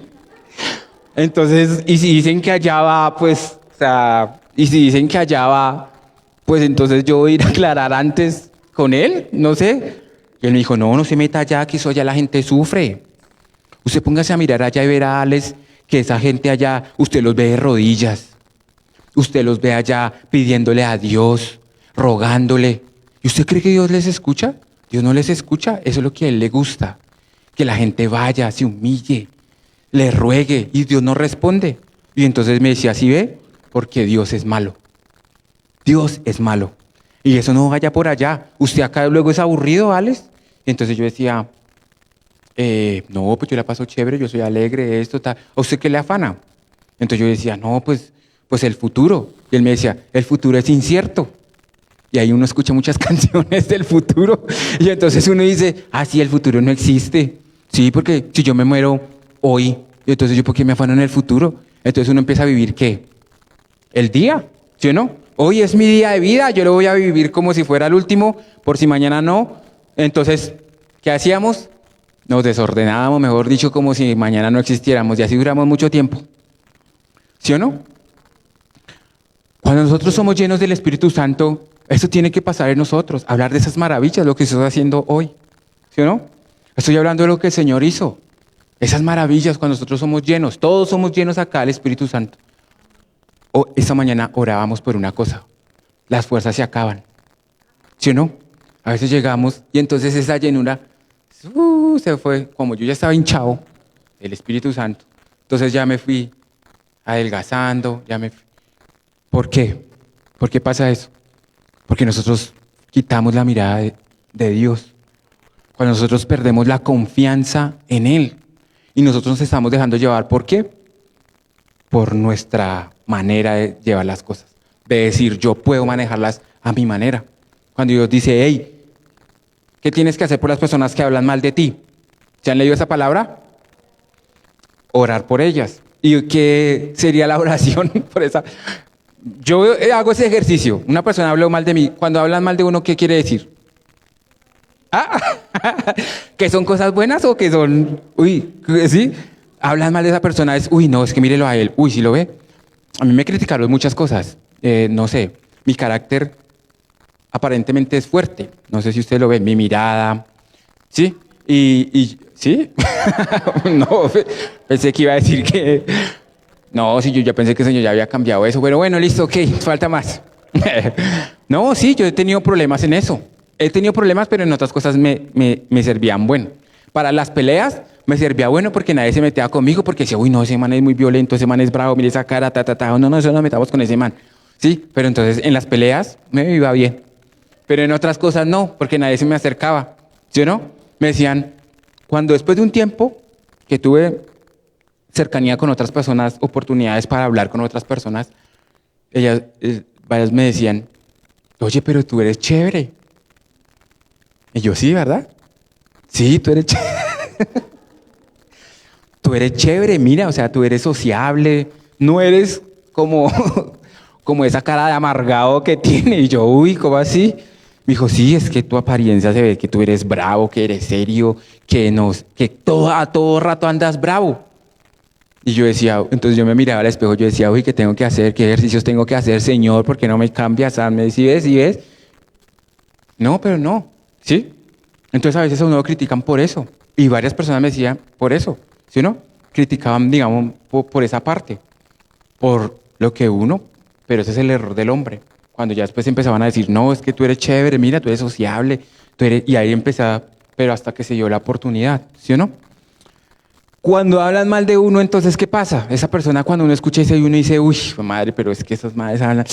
Entonces, y si dicen que allá va, pues, o sea, y si dicen que allá va, pues entonces yo voy a ir a aclarar antes con él, no sé. Y él me dijo, no se meta allá, que eso allá la gente sufre. Usted póngase a mirar allá y verá, Alex, que esa gente allá, usted los ve de rodillas. Usted los ve allá pidiéndole a Dios, rogándole. ¿Y usted cree que Dios les escucha? Dios no les escucha, eso es lo que a él le gusta. Que la gente vaya, se humille, le ruegue y Dios no responde. Y entonces me decía, ¿sí ve? Porque Dios es malo. Dios es malo. Y eso no vaya por allá. Usted acá luego es aburrido, Alex. Y entonces yo decía, no, pues yo la paso chévere, yo soy alegre, esto, tal. ¿A usted qué le afana? Entonces yo decía, no, pues el futuro. Y él me decía, el futuro es incierto. Y ahí uno escucha muchas canciones del futuro. Y entonces uno dice, sí, el futuro no existe. Sí, porque si yo me muero hoy, entonces yo, ¿por qué me afano en el futuro? Entonces uno empieza a vivir, ¿qué? El día, ¿sí o no? Hoy es mi día de vida, yo lo voy a vivir como si fuera el último, por si mañana no. Entonces, ¿qué hacíamos? Nos desordenábamos, mejor dicho, como si mañana no existiéramos, y así duramos mucho tiempo. ¿Sí o no? Cuando nosotros somos llenos del Espíritu Santo, eso tiene que pasar en nosotros, hablar de esas maravillas, lo que estoy haciendo hoy. ¿Sí o no? Estoy hablando de lo que el Señor hizo. Esas maravillas cuando nosotros somos llenos, todos somos llenos acá del Espíritu Santo. Esta mañana orábamos por una cosa, las fuerzas se acaban, ¿sí o no? A veces llegamos y entonces esa llenura se fue, como yo ya estaba hinchado, el Espíritu Santo, entonces ya me fui adelgazando, ¿Por qué? ¿Por qué pasa eso? Porque nosotros quitamos la mirada de Dios, cuando nosotros perdemos la confianza en Él y nosotros nos estamos dejando llevar, ¿por qué? Por nuestra manera de llevar las cosas, de decir yo puedo manejarlas a mi manera. Cuando Dios dice, hey, ¿qué tienes que hacer por las personas que hablan mal de ti? ¿Se han leído esa palabra? Orar por ellas. ¿Y qué sería la oración por esa? Yo hago ese ejercicio. Una persona habló mal de mí. Cuando hablan mal de uno, ¿qué quiere decir? ¿Ah? ¿Que son cosas buenas o que son... Uy, ¿sí? Hablan mal de esa persona, no, es que mírelo a él. Uy, ¿sí lo ve? A mí me criticaron muchas cosas. No sé, mi carácter aparentemente es fuerte. No sé si usted lo ve, mi mirada. ¿Sí? ¿Sí? No, pensé que iba a decir que... No, sí, yo ya pensé que el Señor ya había cambiado eso. Pero bueno, listo, ok, falta más. No, sí, yo he tenido problemas en eso. He tenido problemas, pero en otras cosas me servían bueno. Para las peleas me servía bueno porque nadie se metía conmigo, porque decía, uy, no, ese man es muy violento, ese man es bravo, mire esa cara, No, eso no nos metamos con ese man. Sí, pero entonces en las peleas me iba bien. Pero en otras cosas no, porque nadie se me acercaba. ¿Sí o no? Me decían, cuando después de un tiempo que tuve cercanía con otras personas, oportunidades para hablar con otras personas, ellas, varias me decían, oye, pero tú eres chévere. Y yo, sí, ¿verdad? Sí, tú eres chévere. Tú eres chévere, mira, o sea, tú eres sociable, no eres como, como esa cara de amargado que tiene. Y yo, uy, ¿cómo así? Me dijo, sí, es que tu apariencia se ve que tú eres bravo, que eres serio, que a todo rato andas bravo. Y yo decía, entonces yo me miraba al espejo, yo decía, uy, ¿qué tengo que hacer? ¿Qué ejercicios tengo que hacer, Señor? ¿Por qué no me cambias? Me decía, ¿sí ves? No, pero no, ¿sí? Entonces a veces a uno lo critican por eso. Y varias personas me decían, por eso, ¿sí o no? Criticaban, digamos, por esa parte, por lo que uno, pero ese es el error del hombre. Cuando ya después empezaban a decir, no, es que tú eres chévere, mira, tú eres sociable, y ahí empezaba, pero hasta que se dio la oportunidad, ¿sí o no? Cuando hablan mal de uno, entonces, ¿qué pasa? Esa persona, cuando uno escucha ese uno dice, uy, madre, pero es que esas madres hablan.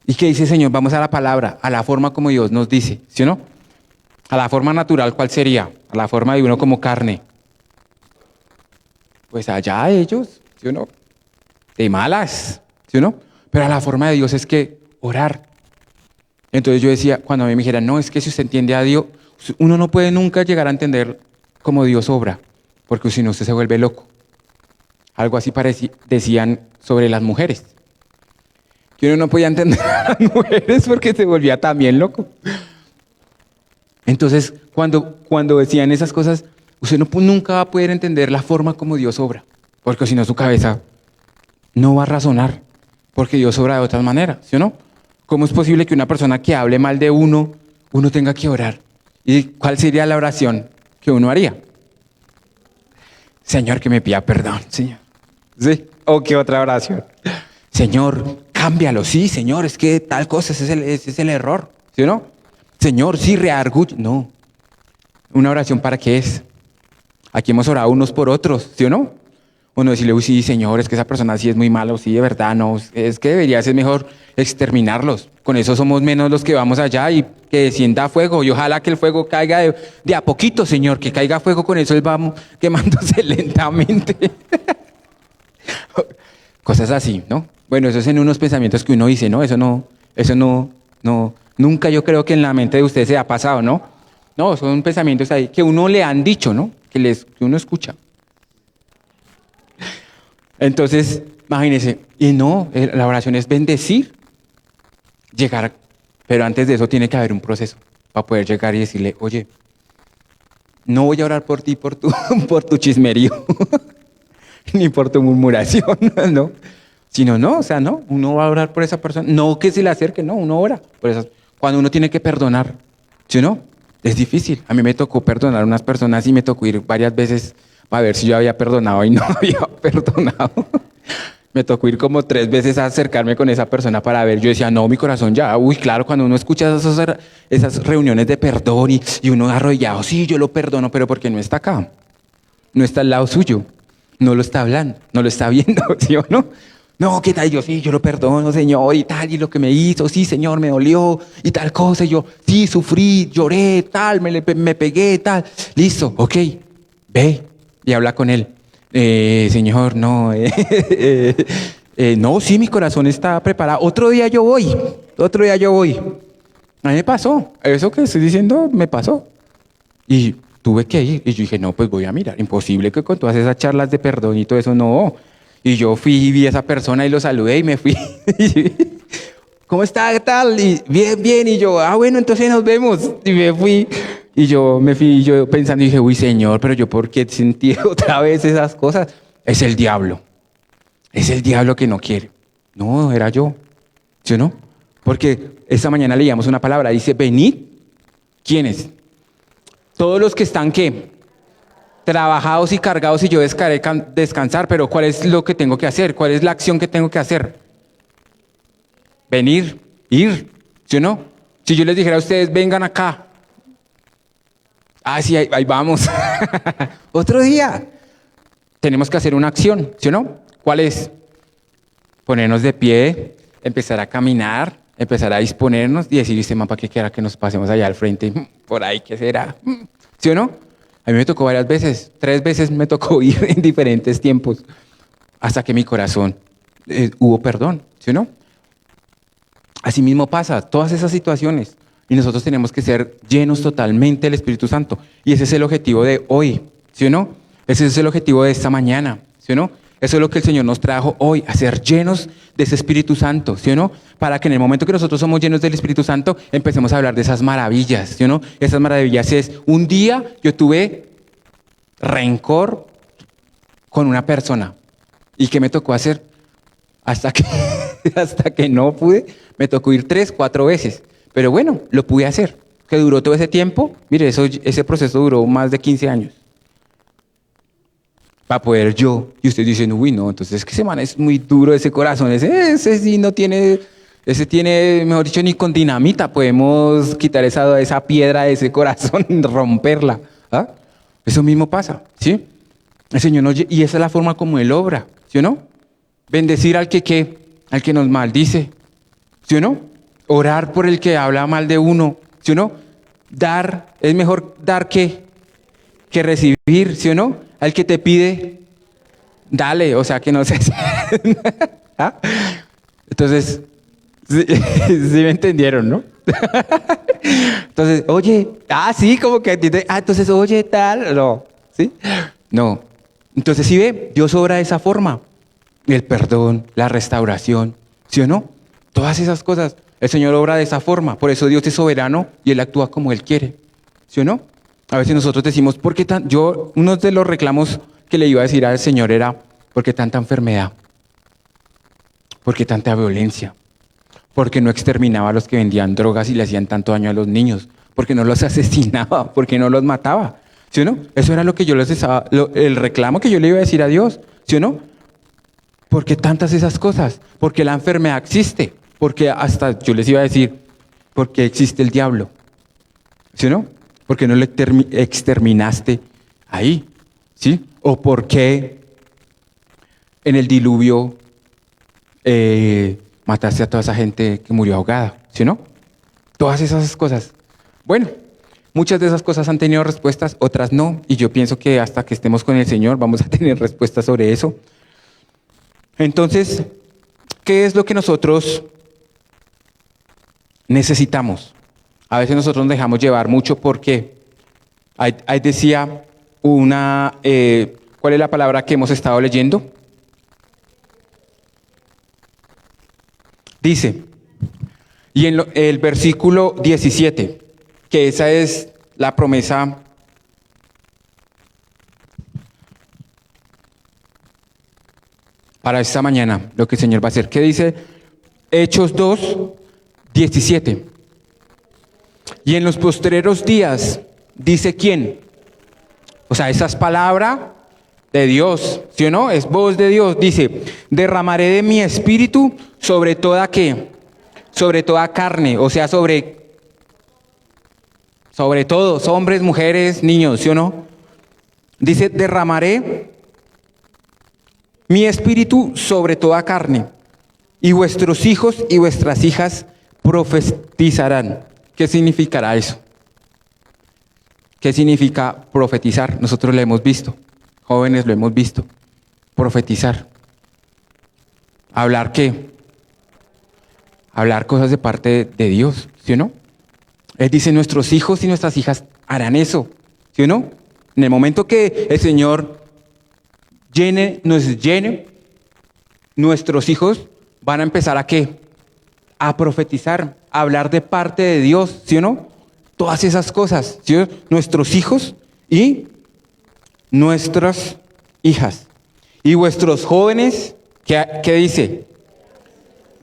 ¿Y qué dice el Señor? Vamos a la palabra, a la forma como Dios nos dice, ¿sí o no? A la forma natural, ¿cuál sería? A la forma de uno como carne. Pues allá ellos, ¿sí o no? De malas, ¿sí o no? Pero a la forma de Dios es que orar. Entonces yo decía, cuando a mí me dijeran, no, es que si usted entiende a Dios, uno no puede nunca llegar a entender cómo Dios obra, porque si no usted se vuelve loco. Algo así decían sobre las mujeres. Que uno no podía entender a las mujeres porque se volvía también loco. Entonces, cuando decían esas cosas, usted nunca va a poder entender la forma como Dios obra, porque si no su cabeza no va a razonar, porque Dios obra de otras maneras, ¿sí o no? ¿Cómo es posible que una persona que hable mal de uno tenga que orar? ¿Y cuál sería la oración que uno haría? Señor, que me pida perdón, Señor. ¿Sí? ¿O qué otra oración? Señor, cámbialo. Sí, Señor, es que tal cosa, ese es el error, ¿sí o no? Señor, sí, reargulle. No. ¿Una oración para qué es? Aquí hemos orado unos por otros, ¿sí o no? Uno decirle, uy, sí, Señor, es que esa persona sí es muy mala, sí, de verdad, no, es que debería ser mejor exterminarlos. Con eso somos menos los que vamos allá y que descienda fuego. Y ojalá que el fuego caiga de a poquito, Señor, que caiga fuego, con eso él va quemándose lentamente. Cosas así, ¿no? Bueno, eso es en unos pensamientos que uno dice, ¿no? Eso no, nunca yo creo que en la mente de usted se ha pasado, ¿no? No, son pensamientos ahí que uno le han dicho, ¿no? Que uno escucha. Entonces, imagínense, y no, la oración es bendecir, llegar, pero antes de eso tiene que haber un proceso para poder llegar y decirle, oye, no voy a orar por ti, por tu chismerío, ni por tu murmuración, ¿no? Sino, no, o sea, no, uno va a orar por esa persona, no que se le acerque, no, uno ora por esas. Cuando uno tiene que perdonar, ¿sí o no? Es difícil. A mí me tocó perdonar a unas personas y me tocó ir varias veces, a ver si yo había perdonado y no había perdonado. Me tocó ir como 3 veces a acercarme con esa persona para ver. Yo decía, no, mi corazón ya. Uy, claro, cuando uno escucha esas reuniones de perdón y uno arrollado, sí, yo lo perdono, pero porque no está acá. No está al lado suyo. No lo está hablando, no lo está viendo, ¿sí o no? No, ¿qué tal? Yo, sí, yo lo perdono, Señor, y tal, y lo que me hizo, sí, Señor, me dolió, y tal cosa. Y yo, sí, sufrí, lloré, tal, me pegué, tal. Listo, ok, ve y habla con él. Señor, no, no, sí, mi corazón está preparado. Otro día yo voy. A mí me pasó, eso que estoy diciendo me pasó. Y tuve que ir. Y yo dije, no, pues voy a mirar. Imposible que con todas esas charlas de perdón y todo eso, no. Y yo fui y vi a esa persona y lo saludé y me fui. ¿Cómo está? ¿Qué tal? Y bien, bien. Y yo, bueno, entonces nos vemos. Y me fui. Y yo me fui yo pensando y dije, uy, Señor, pero yo ¿por qué sentí otra vez esas cosas? Es el diablo. Es el diablo que no quiere. No, era yo. ¿Sí o no? Porque esta mañana leíamos una palabra. Dice, venid. ¿Quiénes? Todos los que están, ¿qué? Trabajados y cargados y yo descansar. Pero ¿cuál es lo que tengo que hacer? ¿Cuál es la acción que tengo que hacer? Venir, ir. ¿Sí o no? Si yo les dijera a ustedes, vengan acá. Sí, ahí vamos. Otro día. Tenemos que hacer una acción, ¿sí o no? ¿Cuál es? Ponernos de pie, empezar a caminar, empezar a disponernos y decir, usted, ¿para qué quiera que nos pasemos allá al frente? Por ahí, ¿qué será? ¿Sí o no? A mí me tocó varias veces, 3 veces me tocó ir en diferentes tiempos, hasta que mi corazón hubo perdón, ¿sí o no? Así mismo pasa, todas esas situaciones. Y nosotros tenemos que ser llenos totalmente del Espíritu Santo. Y ese es el objetivo de hoy, ¿sí o no? Ese es el objetivo de esta mañana, ¿sí o no? Eso es lo que el Señor nos trajo hoy, a ser llenos de ese Espíritu Santo, ¿sí o no? Para que en el momento que nosotros somos llenos del Espíritu Santo, empecemos a hablar de esas maravillas, ¿sí o no? Esas maravillas es, un día yo tuve rencor con una persona. ¿Y qué me tocó hacer? Hasta que no pude, me tocó ir 3, 4 veces. Pero bueno, lo pude hacer. Que duró todo ese tiempo. Mire, ese proceso duró más de 15 años. Para poder yo. Y ustedes dicen, uy, no, entonces es que ese man es muy duro, ese corazón. Ese sí no tiene, ese tiene, mejor dicho, ni con dinamita podemos quitar esa piedra de ese corazón, romperla. ¿Ah? Eso mismo pasa, ¿sí? El Señor nos, y esa es la forma como Él obra, ¿sí o no? Bendecir al que nos maldice, ¿sí o no? Orar por el que habla mal de uno, ¿sí o no? Dar, es mejor dar que recibir, ¿sí o no? Al que te pide, dale, o sea que no sé. ¿Ah? Entonces, sí, sí me entendieron, ¿no? Entonces, oye, sí, como que entonces, oye, tal, no, ¿sí? No. Entonces, ¿sí ve? Dios obra de esa forma. El perdón, la restauración, ¿sí o no? Todas esas cosas. El Señor obra de esa forma. Por eso Dios es soberano y Él actúa como Él quiere. ¿Sí o no? A veces nosotros decimos, ¿por qué tan? Uno de los reclamos que le iba a decir al Señor era, ¿por qué tanta enfermedad? ¿Por qué tanta violencia? ¿Por qué no exterminaba a los que vendían drogas y le hacían tanto daño a los niños? ¿Por qué no los asesinaba? ¿Por qué no los mataba? ¿Sí o no? Eso era lo que yo les estaba, el reclamo que yo le iba a decir a Dios. ¿Sí o no? ¿Por qué tantas esas cosas? Porque la enfermedad existe. Porque hasta yo les iba a decir, porque existe el diablo. ¿Sí o no? Porque no lo exterminaste ahí. ¿Sí? O porque en el diluvio mataste a toda esa gente que murió ahogada. ¿Sí o no? Todas esas cosas. Bueno, muchas de esas cosas han tenido respuestas, otras no. Y yo pienso que hasta que estemos con el Señor vamos a tener respuestas sobre eso. Entonces, ¿qué es lo que nosotros necesitamos? A veces nosotros nos dejamos llevar mucho porque ahí decía ¿cuál es la palabra que hemos estado leyendo? Dice, y en el versículo 17, que esa es la promesa para esta mañana, lo que el Señor va a hacer. ¿Qué dice? Hechos 2, 17. Y en los postreros días, dice quién. O sea, esa es palabra de Dios, ¿sí o no? Es voz de Dios. Dice, derramaré de mi espíritu sobre toda ¿qué? Sobre toda carne, o sea, sobre todos, hombres, mujeres, niños, ¿sí o no? Dice, derramaré mi espíritu sobre toda carne, y vuestros hijos y vuestras hijas profetizarán. ¿Qué significará eso? ¿Qué significa profetizar? Nosotros lo hemos visto, jóvenes lo hemos visto. Profetizar. ¿Hablar qué? Hablar cosas de parte de Dios, ¿sí o no? Él dice, nuestros hijos y nuestras hijas harán eso, ¿sí o no? En el momento que el Señor nos llene, nuestros hijos van a empezar a ¿qué? A profetizar, a hablar de parte de Dios, ¿sí o no? Todas esas cosas, ¿sí? Nuestros hijos y nuestras hijas. Y vuestros jóvenes, ¿qué dice?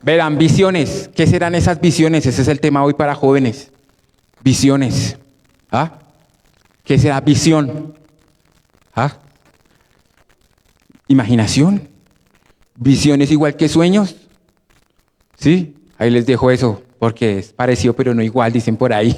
Verán visiones. ¿Qué serán esas visiones? Ese es el tema hoy para jóvenes. Visiones. ¿Ah? ¿Qué será visión? ¿Ah? Imaginación. Visiones igual que sueños. ¿Sí? Ahí les dejo eso, porque es parecido pero no igual, dicen por ahí.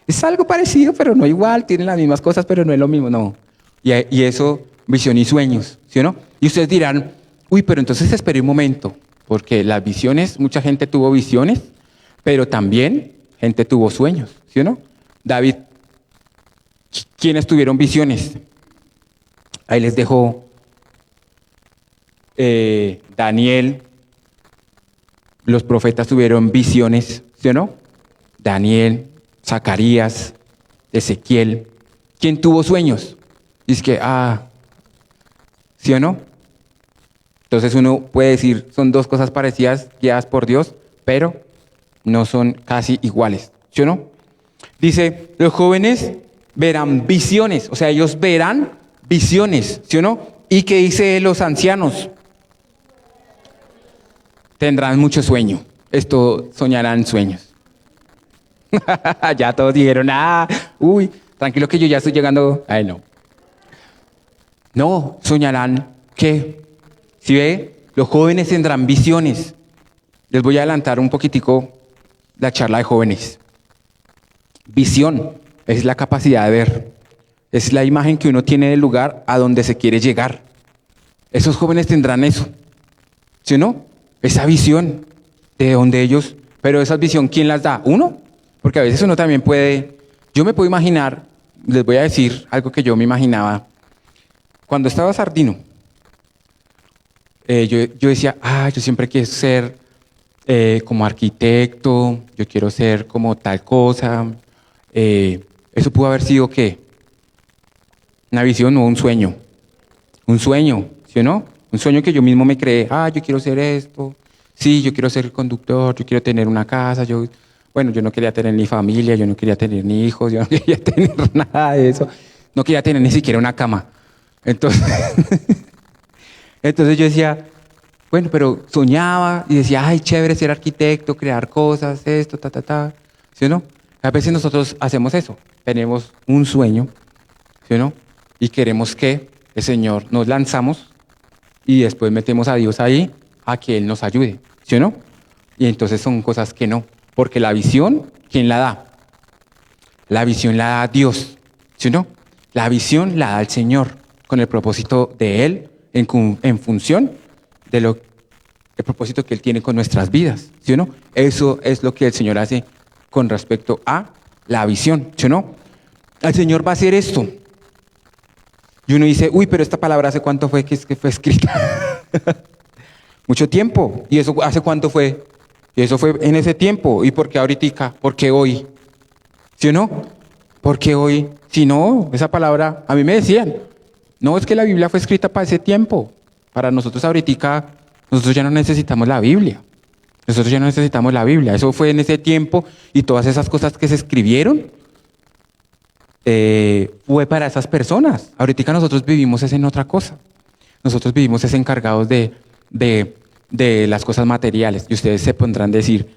Es algo parecido pero no igual, tienen las mismas cosas pero no es lo mismo, no. Y eso, visión y sueños, ¿sí o no? Y ustedes dirán, uy, pero entonces espere un momento, porque las visiones, mucha gente tuvo visiones, pero también gente tuvo sueños, ¿sí o no? David, ¿quiénes tuvieron visiones? Ahí les dejo Daniel. Los profetas tuvieron visiones, ¿sí o no? Daniel, Zacarías, Ezequiel. ¿Quién tuvo sueños? Dice que, ¿sí o no? Entonces uno puede decir, son dos cosas parecidas, guiadas por Dios, pero no son casi iguales, ¿sí o no? Dice, los jóvenes verán visiones, o sea, ellos verán visiones, ¿sí o no? ¿Y qué dice los ancianos? Tendrán mucho sueño. Esto soñarán sueños. Ya todos dijeron, uy, tranquilo que yo ya estoy llegando. Ay, no. No, soñarán ¿qué? ¿Sí ve? Los jóvenes tendrán visiones. Les voy a adelantar un poquitico la charla de jóvenes. Visión es la capacidad de ver. Es la imagen que uno tiene del lugar a donde se quiere llegar. Esos jóvenes tendrán eso. ¿Sí o no? Esa visión de donde ellos, pero esa visión, ¿quién las da? ¿Uno? Porque a veces uno también puede, yo me puedo imaginar, les voy a decir algo que yo me imaginaba, cuando estaba sardino, yo decía, yo siempre quiero ser como arquitecto, yo quiero ser como tal cosa, eso pudo haber sido ¿qué? Una visión o un sueño, ¿sí o no? Un sueño que yo mismo me creé, yo quiero ser esto, sí, yo quiero ser conductor, yo quiero tener una casa, yo no quería tener ni familia, yo no quería tener ni hijos, yo no quería tener nada de eso, no quería tener ni siquiera una cama. Entonces, entonces yo decía, pero soñaba y decía, chévere ser arquitecto, crear cosas, esto, ¿sí o no? A veces nosotros hacemos eso, tenemos un sueño, ¿sí o no? Y queremos que el Señor nos lanzamos y después metemos a Dios ahí a que Él nos ayude, ¿sí o no? Y entonces son cosas que no, porque la visión, ¿quién la da? La visión la da Dios, ¿sí o no? La visión la da el Señor, con el propósito de Él, en función de el propósito que Él tiene con nuestras vidas, ¿sí o no? Eso es lo que el Señor hace con respecto a la visión, ¿sí o no? El Señor va a hacer esto. Y uno dice, pero esta palabra ¿hace cuánto fue que fue escrita? Mucho tiempo. ¿Y eso hace cuánto fue? Y eso fue en ese tiempo. ¿Y por qué ahorita? ¿Por qué hoy? ¿Sí o no? ¿Por qué hoy? Si no, esa palabra, a mí me decían, no, es que la Biblia fue escrita para ese tiempo. Para nosotros ahorita, nosotros ya no necesitamos la Biblia. Nosotros ya no necesitamos la Biblia. Eso fue en ese tiempo y todas esas cosas que se escribieron fue para esas personas. Ahorita nosotros vivimos es en otra cosa. Nosotros vivimos es encargados de las cosas materiales. Y ustedes se pondrán a decir,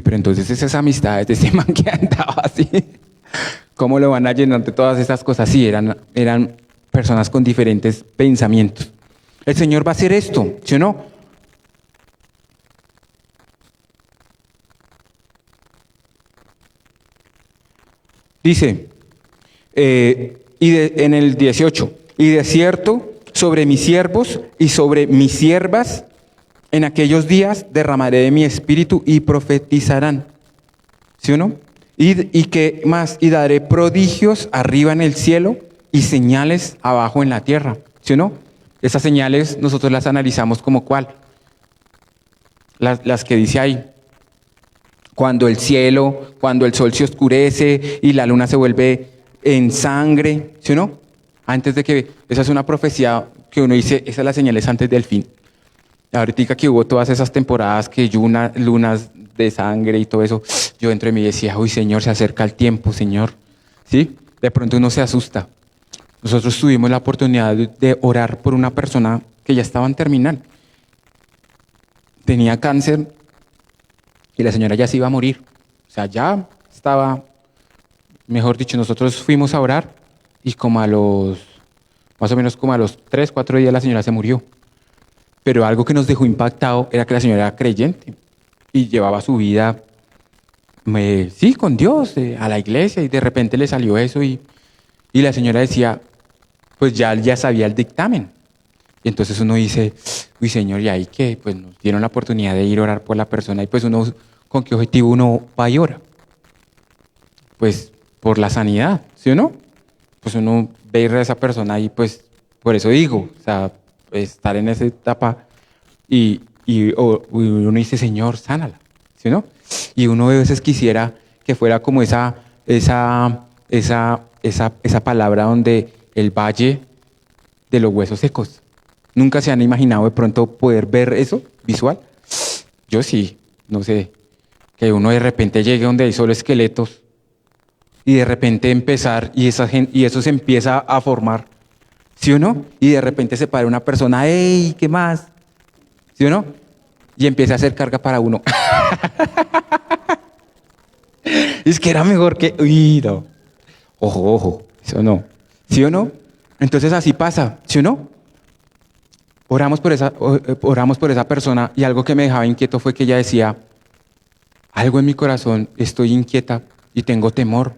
pero entonces esas amistades de ese man que andaba así, ¿cómo lo van a llenar de todas esas cosas? Sí, eran personas con diferentes pensamientos. El Señor va a hacer esto, ¿sí o no? Dice, en el 18, y de cierto sobre mis siervos y sobre mis siervas en aquellos días derramaré de mi espíritu y profetizarán. ¿Sí o no? Y qué más, y daré prodigios arriba en el cielo y señales abajo en la tierra. ¿Sí o no? Esas señales nosotros las analizamos como cuál. Las que dice ahí. Cuando el sol se oscurece y la luna se vuelve en sangre, ¿sí o no? Antes de que, esa es una profecía que uno dice, esas son las señales antes del fin. Ahorita que hubo todas esas temporadas que lunas de sangre y todo eso, yo dentro de mí decía, uy Señor, se acerca el tiempo, Señor. ¿Sí? De pronto uno se asusta. Nosotros tuvimos la oportunidad de orar por una persona que ya estaba en terminal. Tenía cáncer y la señora ya se iba a morir. O sea, ya estaba, mejor dicho, nosotros fuimos a orar y más o menos como a los 3, 4 días la señora se murió. Pero algo que nos dejó impactado era que la señora era creyente y llevaba su vida, sí, con Dios, a la iglesia, y de repente le salió eso y la señora decía, pues ya sabía el dictamen. Y entonces uno dice, uy Señor, ¿y ahí qué? Pues nos dieron la oportunidad de ir a orar por la persona y pues uno, ¿con qué objetivo uno va y ora? Pues por la sanidad, ¿sí o no? Pues uno ve ir a esa persona y pues por eso digo, o sea, estar en esa etapa y uno dice, Señor, sánala, ¿sí o no? Y uno a veces quisiera que fuera como esa palabra donde el valle de los huesos secos. ¿Nunca se han imaginado de pronto poder ver eso visual? Yo sí, no sé, que uno de repente llegue donde hay solo esqueletos y de repente empezar y eso se empieza a formar, ¿sí o no? Y de repente se para una persona, ¡ey! ¿Qué más? ¿Sí o no? Y empieza a hacer carga para uno. Es que era mejor que... Uy, no. Ojo, eso no. ¿Sí o no? Entonces así pasa, ¿sí o no? Oramos por esa persona y algo que me dejaba inquieto fue que ella decía, algo en mi corazón, estoy inquieta y tengo temor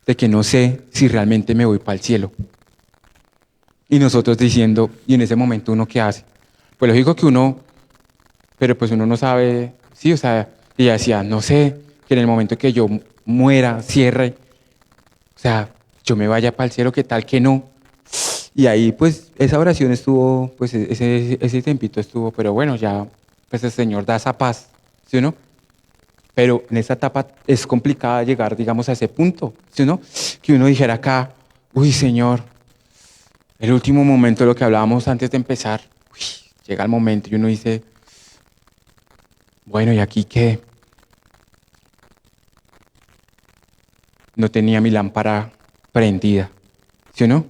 de que no sé si realmente me voy para el cielo. Y nosotros diciendo, y en ese momento uno ¿qué hace? Pues lógico que pero pues uno no sabe, sí, o sea, ella decía, no sé, que en el momento que yo muera, cierre, o sea, yo me vaya para el cielo, ¿qué tal que no? Y ahí pues esa oración estuvo, pues ese tiempito estuvo, pero bueno, ya pues el Señor da esa paz, ¿sí o no? Pero en esa etapa es complicada llegar, digamos, a ese punto, ¿sí o no? Que uno dijera acá, uy Señor, el último momento, lo que hablábamos antes de empezar, llega el momento y uno dice, bueno, ¿y aquí qué? No tenía mi lámpara prendida, ¿sí o no?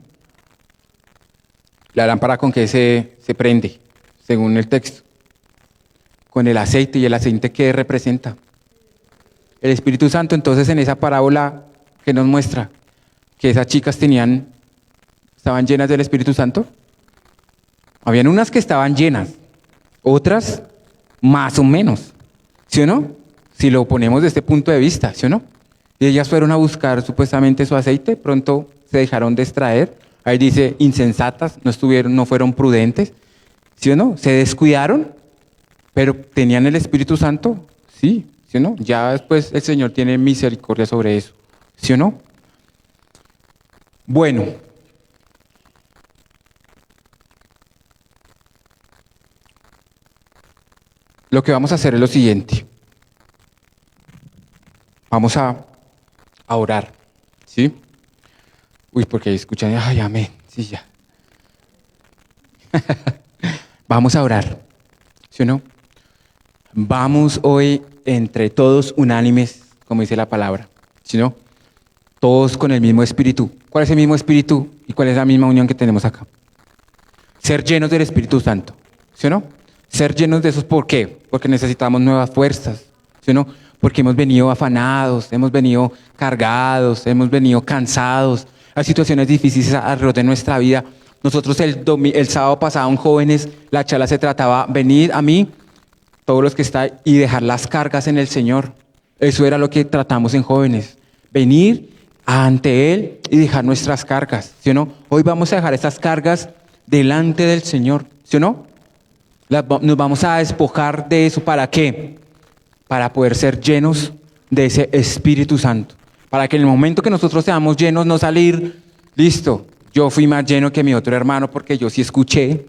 La lámpara con que se prende, según el texto, con el aceite, y el aceite ¿qué representa? El Espíritu Santo. Entonces en esa parábola que nos muestra que esas chicas estaban llenas del Espíritu Santo, habían unas que estaban llenas, otras más o menos, ¿sí o no? Si lo ponemos desde este punto de vista, ¿sí o no? Y ellas fueron a buscar supuestamente su aceite, pronto se dejaron de extraer. Ahí dice, insensatas, no fueron prudentes, ¿sí o no? Se descuidaron, pero tenían el Espíritu Santo, sí, ¿sí o no? Ya después el Señor tiene misericordia sobre eso, ¿sí o no? Bueno, lo que vamos a hacer es lo siguiente. Vamos a orar, ¿sí? Uy, porque escuchan, ay, amén, sí, ya. Vamos a orar, ¿sí o no? Vamos hoy entre todos unánimes, como dice la palabra, ¿sí o no? Todos con el mismo espíritu. ¿Cuál es el mismo espíritu y cuál es la misma unión que tenemos acá? Ser llenos del Espíritu Santo, ¿sí o no? Ser llenos de esos, ¿por qué? Porque necesitamos nuevas fuerzas, ¿sí o no? Porque hemos venido afanados, hemos venido cargados, hemos venido cansados, Hay situaciones difíciles alrededor de nuestra vida. Nosotros el sábado pasado en jóvenes, la charla se trataba, venid a mí, todos los que están, y dejar las cargas en el Señor. Eso era lo que tratamos en jóvenes. Venir ante Él y dejar nuestras cargas, ¿sí o no? Hoy vamos a dejar estas cargas delante del Señor, ¿sí o no? Nos vamos a despojar de eso. ¿Para qué? Para poder ser llenos de ese Espíritu Santo. Para que en el momento que nosotros seamos llenos, no salir, listo, yo fui más lleno que mi otro hermano porque yo sí escuché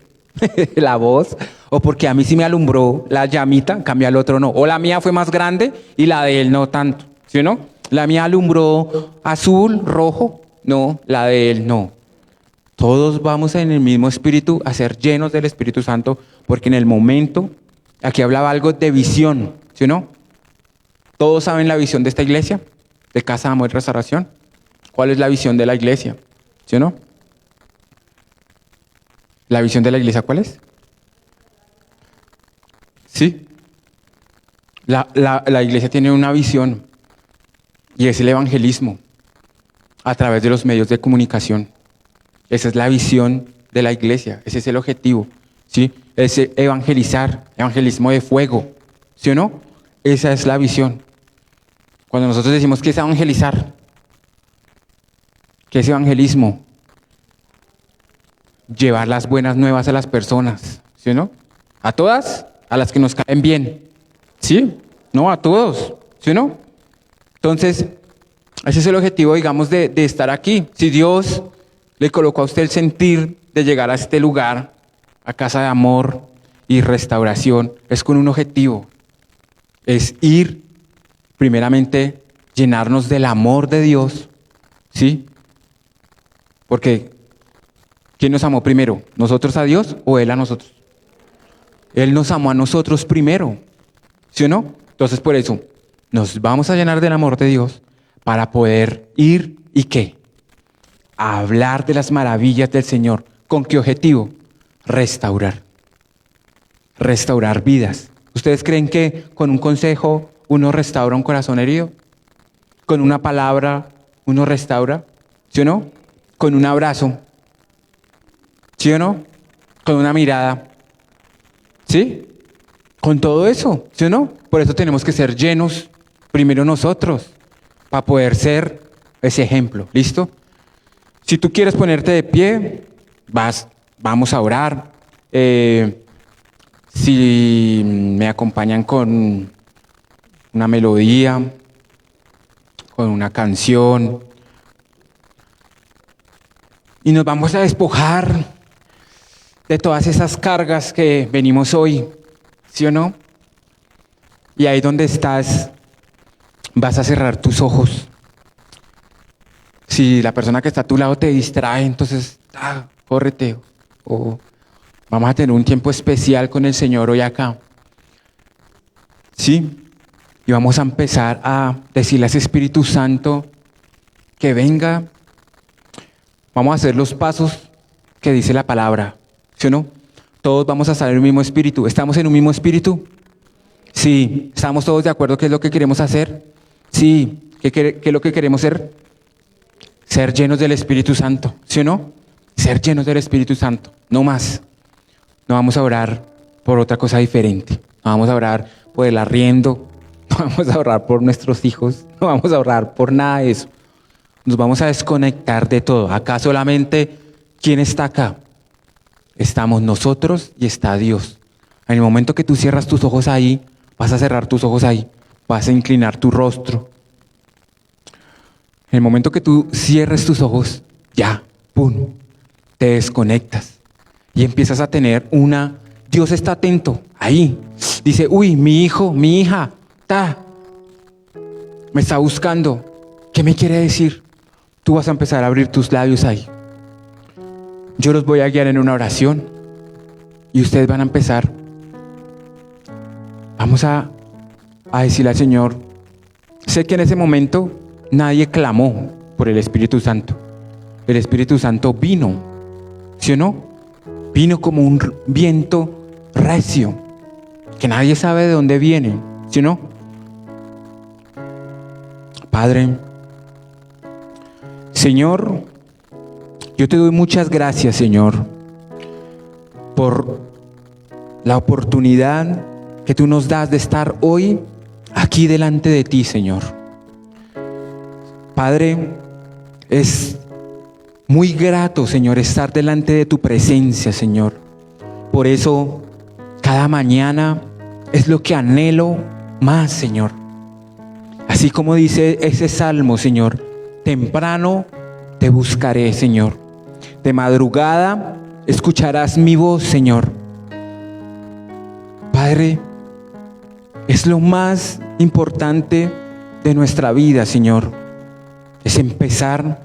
la voz, o porque a mí sí me alumbró la llamita, en cambio al otro no. O la mía fue más grande y la de él no tanto, ¿sí o no? La mía alumbró azul, rojo, no, la de él no. Todos vamos en el mismo espíritu a ser llenos del Espíritu Santo, porque en el momento, aquí hablaba algo de visión, ¿sí o no? Todos saben la visión de esta iglesia, de Casa de Amor y Restauración. ¿Cuál es la visión de la iglesia? ¿Sí o no? ¿La visión de la iglesia cuál es? Sí. La iglesia tiene una visión y es el evangelismo a través de los medios de comunicación. Esa es la visión de la iglesia, ese es el objetivo, ¿sí? Es evangelizar, evangelismo de fuego, ¿sí o no? Esa es la visión. Cuando nosotros decimos que es evangelizar, ¿qué es evangelismo? Llevar las buenas nuevas a las personas, ¿sí o no? A todas, a las que nos caen bien, ¿sí? No, a todos, ¿sí o no? Entonces, ese es el objetivo, digamos, de estar aquí. Si Dios le colocó a usted el sentir de llegar a este lugar, a Casa de Amor y Restauración, es con un objetivo, es ir, primeramente, llenarnos del amor de Dios, ¿sí? Porque, ¿quién nos amó primero? ¿Nosotros a Dios o Él a nosotros? Él nos amó a nosotros primero, ¿sí o no? Entonces, por eso, nos vamos a llenar del amor de Dios para poder ir, ¿y qué? A hablar de las maravillas del Señor. ¿Con qué objetivo? Restaurar. Restaurar vidas. ¿Ustedes creen que con un consejo uno restaura un corazón herido? ¿Con una palabra uno restaura? ¿Sí o no? ¿Con un abrazo? ¿Sí o no? ¿Con una mirada? ¿Sí? Con todo eso, ¿sí o no? Por eso tenemos que ser llenos primero nosotros, para poder ser ese ejemplo. ¿Listo? Si tú quieres ponerte de pie, vamos a orar. Si me acompañan con una melodía, con una canción, y nos vamos a despojar de todas esas cargas que venimos hoy, ¿sí o no? Y ahí donde estás, vas a cerrar tus ojos. Si la persona que está a tu lado te distrae, entonces, córrete. O vamos a tener un tiempo especial con el Señor hoy acá. ¿Sí? Y vamos a empezar a decirle a ese Espíritu Santo que venga. Vamos a hacer los pasos que dice la palabra, ¿sí o no? Todos vamos a estar en un mismo espíritu. ¿Estamos en un mismo espíritu? Sí. ¿Estamos todos de acuerdo qué es lo que queremos hacer? Sí. ¿Qué es lo que queremos ser? Ser llenos del Espíritu Santo, ¿sí o no? Ser llenos del Espíritu Santo, no más. No vamos a orar por otra cosa diferente. No vamos a orar por el arriendo, no vamos a orar por nuestros hijos, no vamos a orar por nada de eso. Nos vamos a desconectar de todo. Acá solamente, ¿quién está acá? Estamos nosotros y está Dios. En el momento que tú cierras tus ojos ahí, vas a cerrar tus ojos ahí, vas a inclinar tu rostro. En el momento que tú cierres tus ojos, ya, pum, te desconectas y empiezas a tener Dios está atento, ahí. Dice, uy, mi hijo, mi hija, me está buscando. ¿Qué me quiere decir? Tú vas a empezar a abrir tus labios ahí. Yo los voy a guiar en una oración y ustedes van a empezar. Vamos a decirle al Señor, sé que en ese momento nadie clamó por el Espíritu Santo. El Espíritu Santo vino, ¿sí o no? Vino como un viento recio, que nadie sabe de dónde viene, ¿sí o no? Padre, Señor, Yo te doy muchas gracias, Señor, por la oportunidad que tú nos das de estar hoy aquí delante de ti, Señor. Padre, es muy grato, Señor, estar delante de tu presencia, Señor. Por eso, cada mañana es lo que anhelo más, Señor. Así como dice ese salmo, Señor, temprano te buscaré, Señor. De madrugada escucharás mi voz, Señor. Padre, es lo más importante de nuestra vida, Señor. Es empezar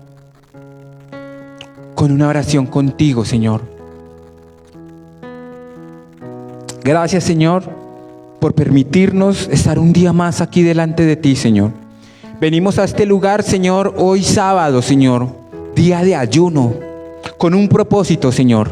con una oración contigo, Señor. Gracias, Señor, por permitirnos estar un día más aquí delante de ti, Señor. Venimos a este lugar, Señor, hoy sábado, Señor, día de ayuno, con un propósito, Señor,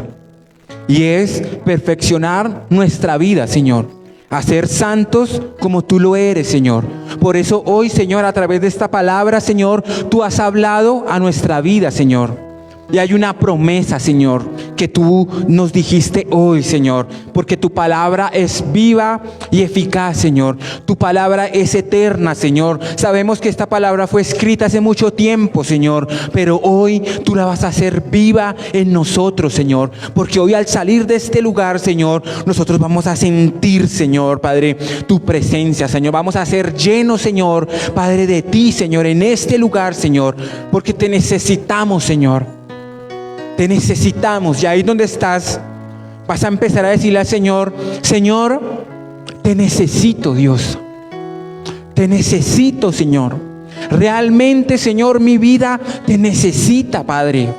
y es perfeccionar nuestra vida, Señor, a ser santos como tú lo eres, Señor. Por eso hoy, Señor, a través de esta palabra, Señor, tú has hablado a nuestra vida, Señor. Y hay una promesa, Señor, que tú nos dijiste hoy, Señor, porque tu palabra es viva y eficaz, Señor. Tu palabra es eterna, Señor. Sabemos que esta palabra fue escrita hace mucho tiempo, Señor, pero hoy tú la vas a hacer viva en nosotros, Señor, porque hoy al salir de este lugar, Señor, nosotros vamos a sentir, Señor, Padre, tu presencia, Señor. Vamos a ser llenos, Señor, Padre, de ti, Señor, en este lugar, Señor, porque te necesitamos, Señor. Te necesitamos. Y ahí donde estás, vas a empezar a decirle al Señor: Señor, te necesito, Dios. Te necesito, Señor. Realmente, Señor, mi vida te necesita, Padre.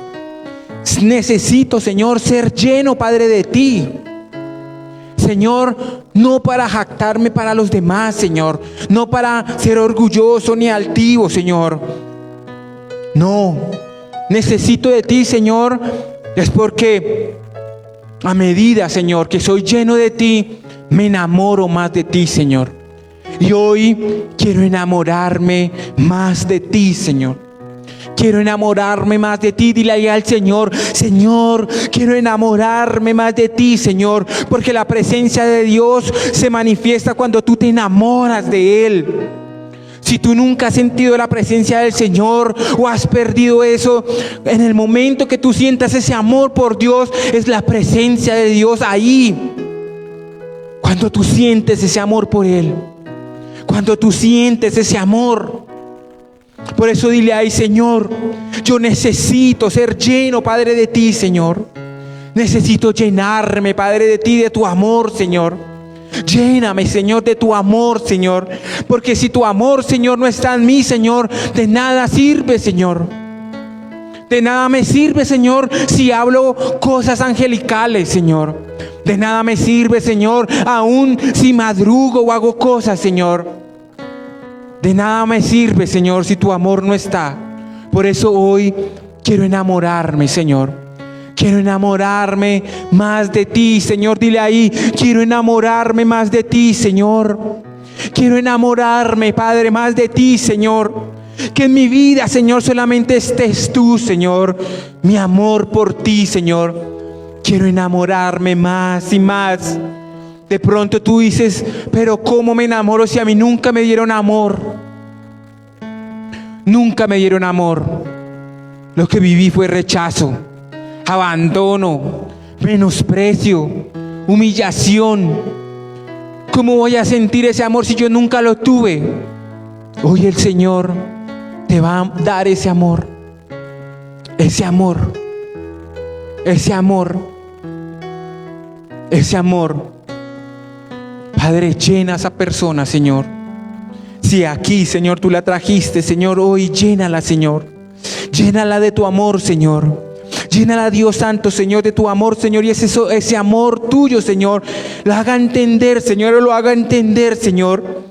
Necesito, Señor, ser lleno, Padre, de ti. Señor, no para jactarme para los demás, Señor. No para ser orgulloso ni altivo, Señor. No. Necesito de ti, Señor, es porque a medida, Señor, que soy lleno de ti, me enamoro más de ti, Señor. Y hoy quiero enamorarme más de ti, Señor. Quiero enamorarme más de ti. Dile ahí al Señor: Señor, quiero enamorarme más de ti, Señor, porque la presencia de Dios se manifiesta cuando tú te enamoras de Él. Si tú nunca has sentido la presencia del Señor o has perdido eso, en el momento que tú sientas ese amor por Dios, es la presencia de Dios ahí. Cuando tú sientes ese amor por Él, cuando tú sientes ese amor. Por eso dile ahí: Señor, yo necesito ser lleno, Padre, de ti, Señor. Necesito llenarme, Padre, de ti, de tu amor, Señor. Lléname, Señor, de tu amor, Señor. Porque si tu amor, Señor, no está en mí, Señor, de nada sirve, Señor. De nada me sirve, Señor, si hablo cosas angelicales, Señor. De nada me sirve, Señor, aún si madrugo o hago cosas, Señor. De nada me sirve, Señor, si tu amor no está. Por eso hoy quiero enamorarme, Señor. Quiero enamorarme más de ti, Señor. Dile ahí: quiero enamorarme más de ti, Señor. Quiero enamorarme, Padre, más de ti, Señor. Que en mi vida, Señor, solamente estés tú, Señor. Mi amor por ti, Señor. Quiero enamorarme más y más. De pronto tú dices: pero ¿cómo me enamoro si a mí nunca me dieron amor? Nunca me dieron amor. Lo que viví fue rechazo, abandono, menosprecio, humillación. ¿Cómo voy a sentir ese amor si yo nunca lo tuve? Hoy el Señor te va a dar ese amor. Ese amor. Ese amor. Ese amor. Padre, llena a esa persona, Señor. Si aquí, Señor, tú la trajiste, Señor, hoy llénala, Señor. Llénala de tu amor, Señor. Llénala, Dios Santo, Señor, de tu amor, Señor. Y ese amor tuyo, Señor, lo haga entender, Señor, lo haga entender, Señor,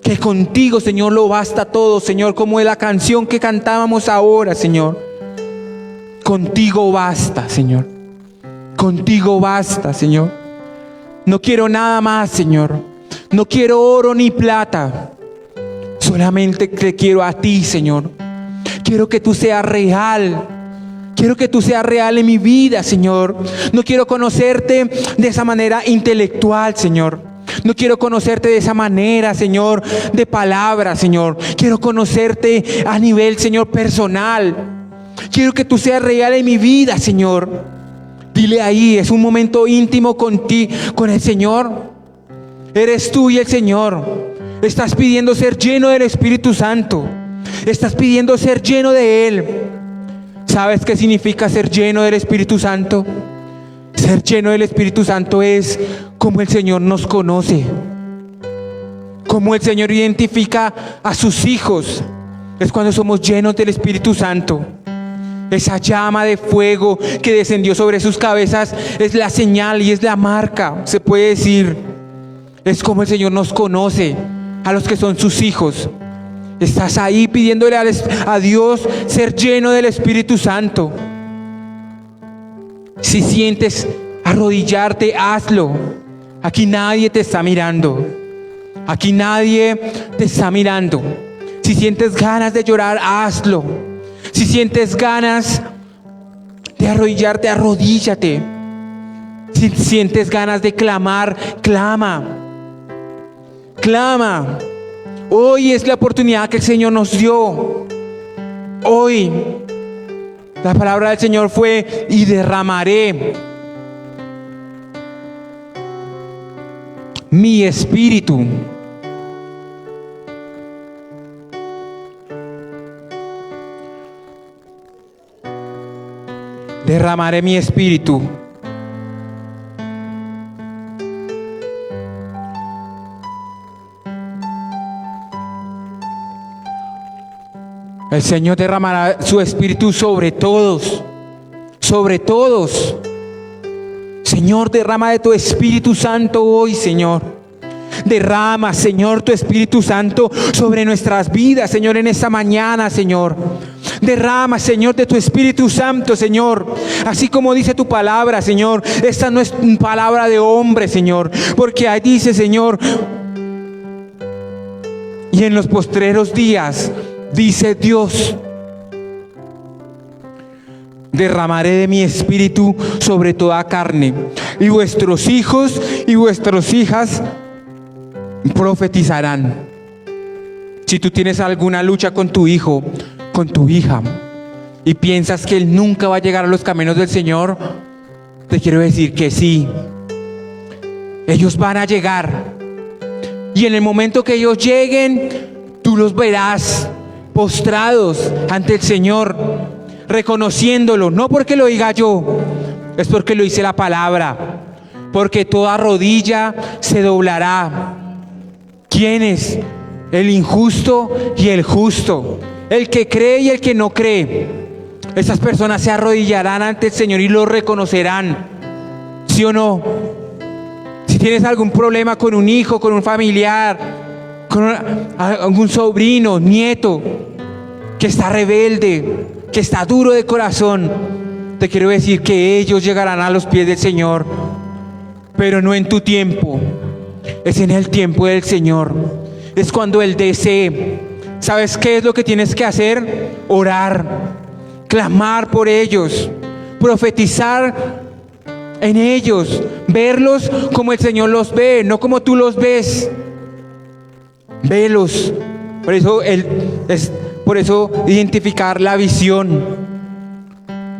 que contigo, Señor, lo basta todo, Señor, como es la canción que cantábamos ahora, Señor. Contigo basta, Señor. Contigo basta, Señor. No quiero nada más, Señor. No quiero oro ni plata. Solamente te quiero a ti, Señor. Quiero que tú seas real. Quiero que tú seas real en mi vida, Señor. No quiero conocerte de esa manera intelectual, Señor. No quiero conocerte de esa manera, Señor, de palabras, Señor. Quiero conocerte a nivel, Señor, personal. Quiero que tú seas real en mi vida, Señor. Dile ahí, es un momento íntimo contigo, con el Señor. Eres tú y el Señor. Estás pidiendo ser lleno del Espíritu Santo. Estás pidiendo ser lleno de Él. ¿Sabes qué significa ser lleno del Espíritu Santo? Ser lleno del Espíritu Santo es como el Señor nos conoce, como el Señor identifica a sus hijos. Es cuando somos llenos del Espíritu Santo. Esa llama de fuego que descendió sobre sus cabezas es la señal y es la marca, se puede decir. Es como el Señor nos conoce a los que son sus hijos. Estás ahí pidiéndole a Dios ser lleno del Espíritu Santo. Si sientes arrodillarte, hazlo. Aquí nadie te está mirando. Aquí nadie te está mirando. Si sientes ganas de llorar, hazlo. Si sientes ganas de arrodillarte, arrodíllate. Si sientes ganas de clamar, clama. Clama. Hoy es la oportunidad que el Señor nos dio. Hoy la palabra del Señor fue: y derramaré mi espíritu. Derramaré mi espíritu. El Señor derramará su espíritu sobre todos, sobre todos. Señor, derrama de tu Espíritu Santo hoy, Señor. Derrama, Señor, tu Espíritu Santo sobre nuestras vidas, Señor, en esta mañana, Señor. Derrama, Señor, de tu Espíritu Santo, Señor. Así como dice tu palabra, Señor. Esta no es palabra de hombre, Señor. Porque ahí dice, Señor, y en los postreros días, dice Dios, derramaré de mi espíritu sobre toda carne, y vuestros hijos y vuestras hijas profetizarán. Si tú tienes alguna lucha con tu hijo, con tu hija, y piensas que él nunca va a llegar a los caminos del Señor, te quiero decir que sí. Ellos van a llegar, y en el momento que ellos lleguen, tú los verás postrados ante el Señor, reconociéndolo, no porque lo diga yo, es porque lo dice la palabra, porque toda rodilla se doblará. ¿Quién es? El injusto y el justo, el que cree y el que no cree. Esas personas se arrodillarán ante el Señor y lo reconocerán, ¿sí o no? Si tienes algún problema con un hijo, con un familiar, con algún sobrino, nieto, que está rebelde, que está duro de corazón, te quiero decir que ellos llegarán a los pies del Señor, pero no en tu tiempo, es en el tiempo del Señor. Es cuando Él desee. ¿Sabes qué es lo que tienes que hacer? Orar, clamar por ellos, profetizar en ellos, verlos como el Señor los ve, no como tú los ves. Velos. Por eso identificar la visión,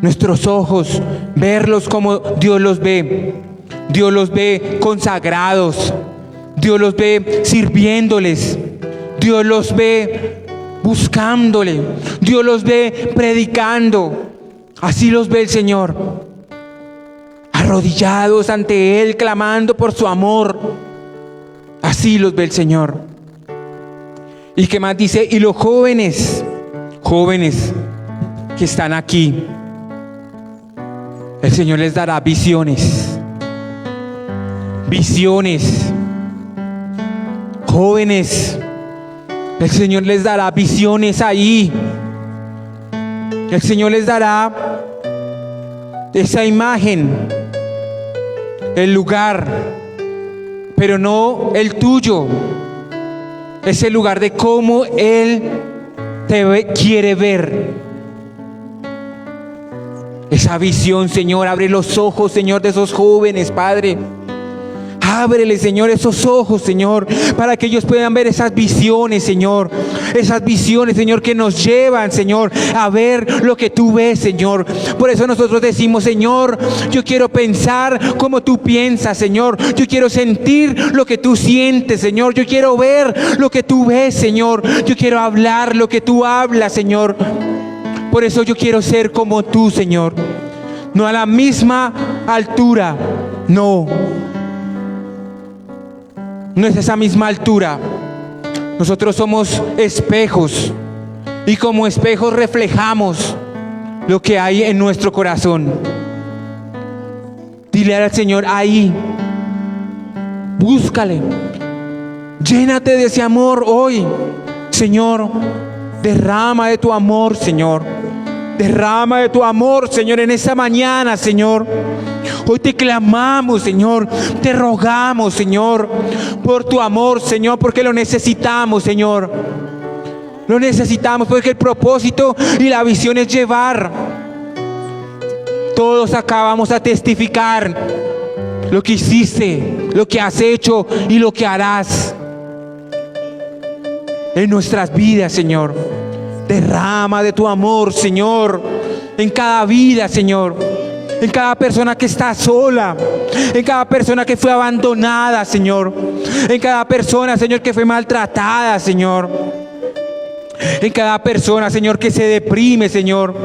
nuestros ojos, verlos como Dios los ve. Dios los ve consagrados, Dios los ve sirviéndoles, Dios los ve buscándole, Dios los ve predicando. Así los ve el Señor, arrodillados ante Él, clamando por su amor. Así los ve el Señor. ¿Y qué más dice? Y los jóvenes que están aquí, el Señor les dará visiones. Jóvenes, el Señor les dará visiones ahí. El Señor les dará esa imagen, el lugar, pero no el tuyo. Es el lugar de cómo Él quiere ver. esa visión, Señor. Abre los ojos, Señor, de esos jóvenes, Padre. Ábrele, Señor, esos ojos, Señor, para que ellos puedan ver esas visiones, Señor. Esas visiones, Señor, que nos llevan, Señor, a ver lo que tú ves, Señor. Por eso nosotros decimos, Señor, yo quiero pensar como tú piensas, Señor. Yo quiero sentir lo que tú sientes, Señor. Yo quiero ver lo que tú ves, Señor. Yo quiero hablar lo que tú hablas, Señor. Por eso yo quiero ser como tú, Señor. No a la misma altura, no. No es esa misma altura. Nosotros somos espejos y como espejos reflejamos lo que hay en nuestro corazón. Dile al Señor ahí, búscale, llénate de ese amor hoy. Señor, derrama de tu amor, Señor. Derrama de tu amor, Señor, en esta mañana, Señor. Hoy te clamamos, Señor. Te rogamos, Señor, por tu amor, Señor, porque lo necesitamos, Señor. Lo necesitamos porque el propósito y la visión es llevar. Todos acá vamos a testificar lo que hiciste, lo que has hecho y lo que harás en nuestras vidas, Señor. Derrama de tu amor, Señor, en cada vida, Señor. En cada persona que está sola, en cada persona que fue abandonada, Señor. En cada persona, Señor, que fue maltratada, Señor. En cada persona, Señor, que se deprime, Señor.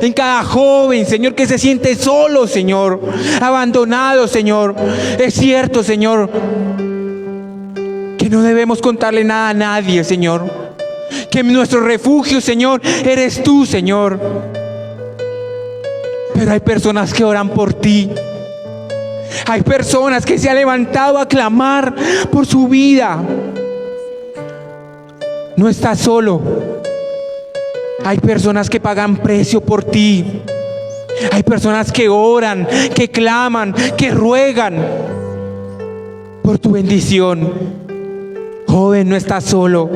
En cada joven, Señor, que se siente solo, Señor. Abandonado, Señor. Es cierto, Señor, que no debemos contarle nada a nadie, Señor. Que nuestro refugio, Señor, eres tú, Señor. Pero hay personas que oran por ti. Hay personas que se han levantado a clamar por su vida. No estás solo. Hay personas que pagan precio por ti. Hay personas que oran, que claman, que ruegan por tu bendición. Joven, no estás solo.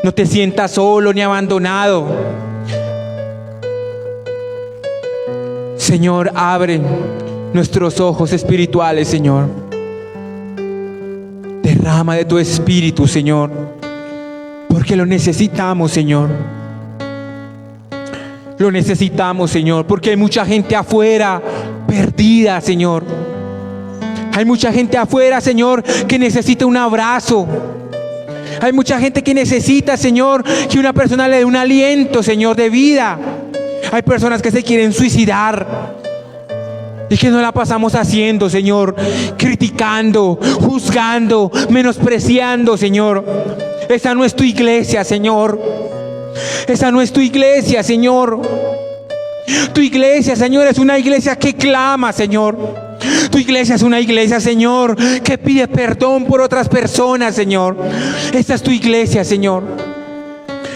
No te sientas solo ni abandonado. Señor, abre nuestros ojos espirituales, Señor. Derrama de tu espíritu, Señor, porque lo necesitamos, Señor. Lo necesitamos, Señor, porque hay mucha gente afuera perdida, Señor. Hay mucha gente afuera, Señor, que necesita un abrazo. Hay mucha gente que necesita, Señor, que una persona le dé un aliento, Señor, de vida. Hay personas que se quieren suicidar y que no la pasamos haciendo, Señor, criticando, juzgando, menospreciando, Señor. Esa no es tu iglesia, Señor. Esa no es tu iglesia, Señor. Tu iglesia, Señor, es una iglesia que clama, Señor. Tu iglesia es una iglesia, Señor, que pide perdón por otras personas, Señor. Esta es tu iglesia, Señor.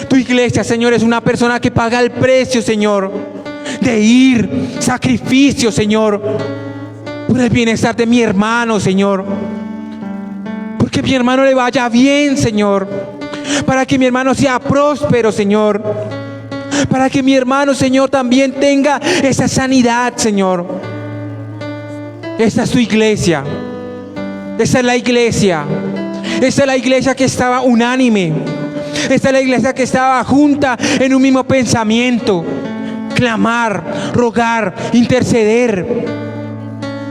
Tu iglesia, Señor, es una persona que paga el precio, Señor, de ir, sacrificio, Señor, por el bienestar de mi hermano, Señor. Porque a mi hermano le vaya bien, Señor. Para que mi hermano sea próspero, Señor. Para que mi hermano, Señor, también tenga esa sanidad, Señor. Esta es tu iglesia. Esta es la iglesia. Esta es la iglesia que estaba unánime. Esta es la iglesia que estaba junta en un mismo pensamiento. Clamar, rogar, interceder.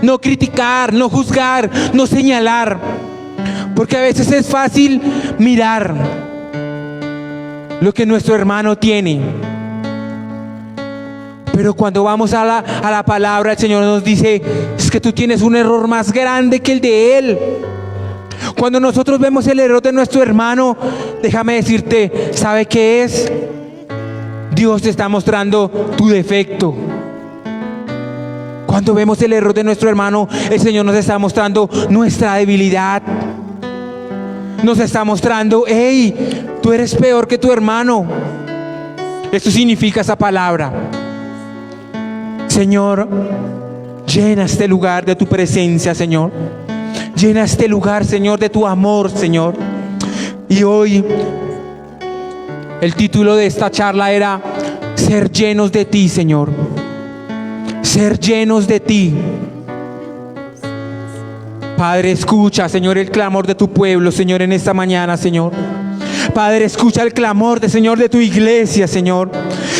No criticar, no juzgar, no señalar. Porque a veces es fácil mirar lo que nuestro hermano tiene. Pero cuando vamos a la palabra, el Señor nos dice, es que tú tienes un error más grande que el de él. Cuando nosotros vemos el error de nuestro hermano, déjame decirte, ¿sabe qué es? Dios te está mostrando tu defecto. Cuando vemos el error de nuestro hermano, el Señor nos está mostrando nuestra debilidad. Nos está mostrando, hey, tú eres peor que tu hermano. Esto significa esa palabra. Señor, llena este lugar de tu presencia, Señor. Llena este lugar, Señor, de tu amor, Señor. Y hoy el título de esta charla era ser llenos de ti, Señor. ser llenos de ti. Padre, escucha, Señor, el clamor de tu pueblo, Señor, en esta mañana, Señor. Padre, escucha el clamor Señor, de tu iglesia, Señor.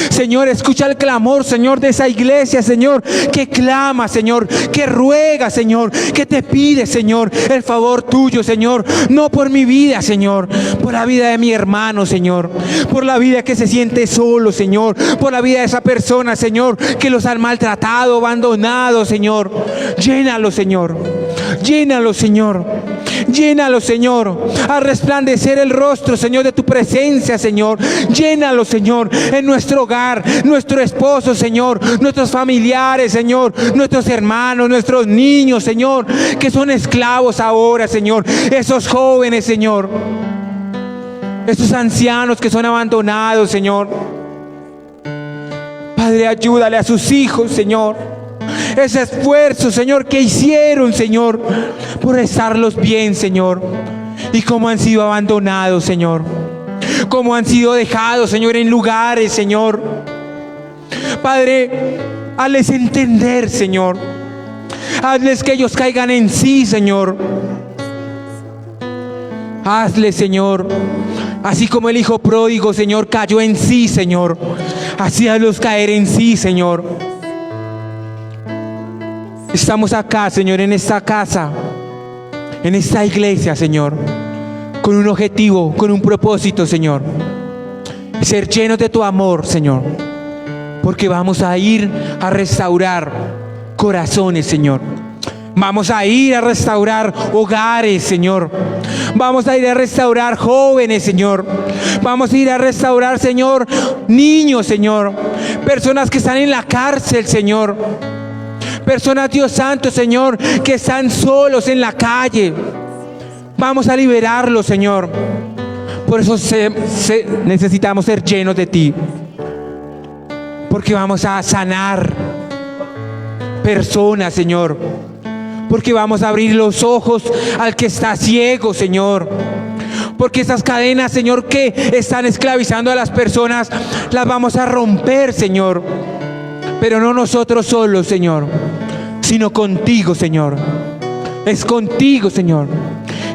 Señor, escucha el clamor, Señor, de esa iglesia, Señor, que clama, Señor, que ruega, Señor, que te pide, Señor, el favor tuyo, Señor. No por mi vida, Señor, por la vida de mi hermano, Señor, por la vida que se siente solo, Señor, por la vida de esa persona, Señor, que los han maltratado, abandonado, Señor. Llénalo, Señor. Llénalo, Señor. Llénalo, Señor. A resplandecer el rostro, Señor, de tu presencia, Señor. Llénalo, Señor, en nuestro hogar, nuestro esposo, Señor, nuestros familiares, Señor, nuestros hermanos, nuestros niños, Señor, que son esclavos ahora, Señor. Esos jóvenes, Señor. Esos ancianos que son abandonados, Señor. Padre, ayúdale a sus hijos, Señor. Ese esfuerzo, Señor, que hicieron, Señor, por estarlos bien, Señor. Y cómo han sido abandonados, Señor. Cómo han sido dejados, Señor, en lugares, Señor. Padre, hazles entender, Señor. Hazles que ellos caigan en sí, Señor. Hazles, Señor. Así como el hijo pródigo, Señor, cayó en sí, Señor. Así hazlos caer en sí, Señor. Estamos acá, Señor, en esta casa, en esta iglesia, Señor, con un objetivo, con un propósito, Señor. Ser llenos de tu amor, Señor, porque vamos a ir a restaurar corazones, Señor. Vamos a ir a restaurar hogares, Señor. Vamos a ir a restaurar jóvenes, Señor. Vamos a ir a restaurar, Señor, niños, Señor. Personas que están en la cárcel, Señor. Personas, Dios santo, Señor, que están solos en la calle. Vamos a liberarlos, Señor. Por eso necesitamos ser llenos de ti. Porque vamos a sanar personas, Señor. Porque vamos a abrir los ojos al que está ciego, Señor. Porque esas cadenas, Señor, que están esclavizando a las personas, las vamos a romper, Señor. Pero no nosotros solos, Señor, sino contigo, Señor. Es contigo, Señor.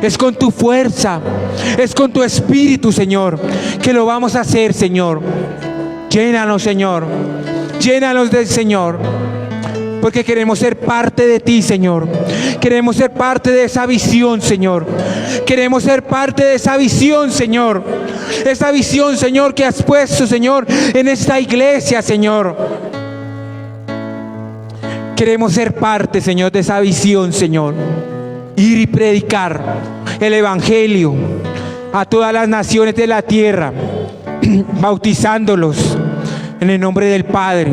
Es con tu fuerza, es con tu espíritu, Señor, que lo vamos a hacer, Señor. Llénanos, Señor. Llénanos del Señor. Porque queremos ser parte de ti, Señor. Queremos ser parte de esa visión, Señor. Queremos ser parte de esa visión, Señor. Esa visión, Señor, que has puesto, Señor, en esta iglesia, Señor. Queremos ser parte, Señor, de esa visión, Señor. Ir y predicar el Evangelio a todas las naciones de la tierra, bautizándolos en el nombre del Padre,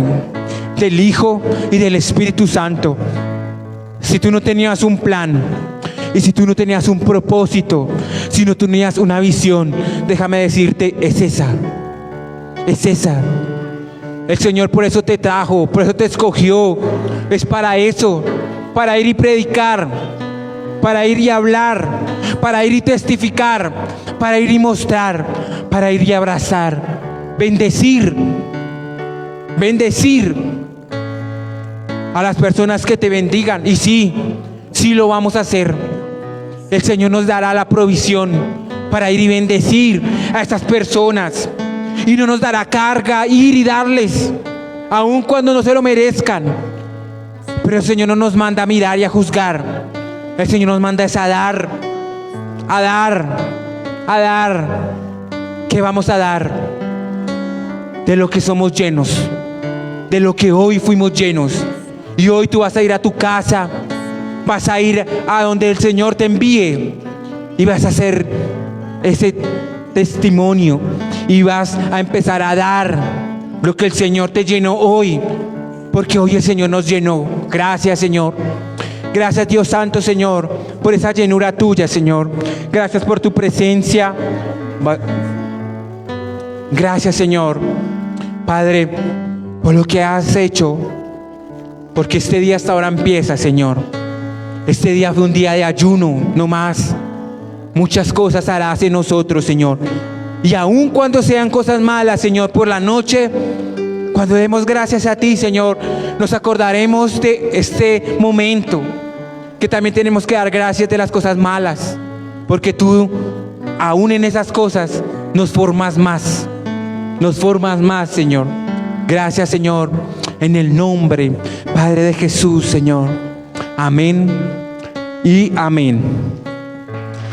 del Hijo y del Espíritu Santo. Si tú no tenías un plan, y si tú no tenías un propósito, si no tenías una visión, déjame decirte, es esa. Es esa. El Señor por eso te trajo, por eso te escogió. Es para eso, para ir y predicar, para ir y hablar, para ir y testificar, para ir y mostrar, para ir y abrazar, bendecir, bendecir a las personas que te bendigan. Y sí, sí lo vamos a hacer. El Señor nos dará la provisión para ir y bendecir a estas personas. Y no nos dará carga ir y darles, aun cuando no se lo merezcan. Pero el Señor no nos manda a mirar y a juzgar. El Señor nos manda es a dar, a dar, a dar. ¿Qué vamos a dar? De lo que somos llenos, de lo que hoy fuimos llenos. Y hoy tú vas a ir a tu casa, vas a ir a donde el Señor te envíe y vas a hacer ese testimonio y vas a empezar a dar lo que el Señor te llenó hoy, porque hoy el Señor nos llenó. Gracias, Señor. Gracias, Dios Santo, Señor, por esa llenura tuya, Señor. Gracias por tu presencia. Gracias, Señor, Padre, por lo que has hecho, porque este día hasta ahora empieza, Señor. Este día fue un día de ayuno, no más. Muchas cosas harás en nosotros, Señor. Y aun cuando sean cosas malas, Señor, por la noche, Cuando demos gracias a ti, Señor, nos acordaremos de este momento, que también tenemos que dar gracias de las cosas malas, porque tú, aún en esas cosas, nos formas más, Señor. Gracias, Señor, en el nombre, Padre, de Jesús, Señor. Amén y amén.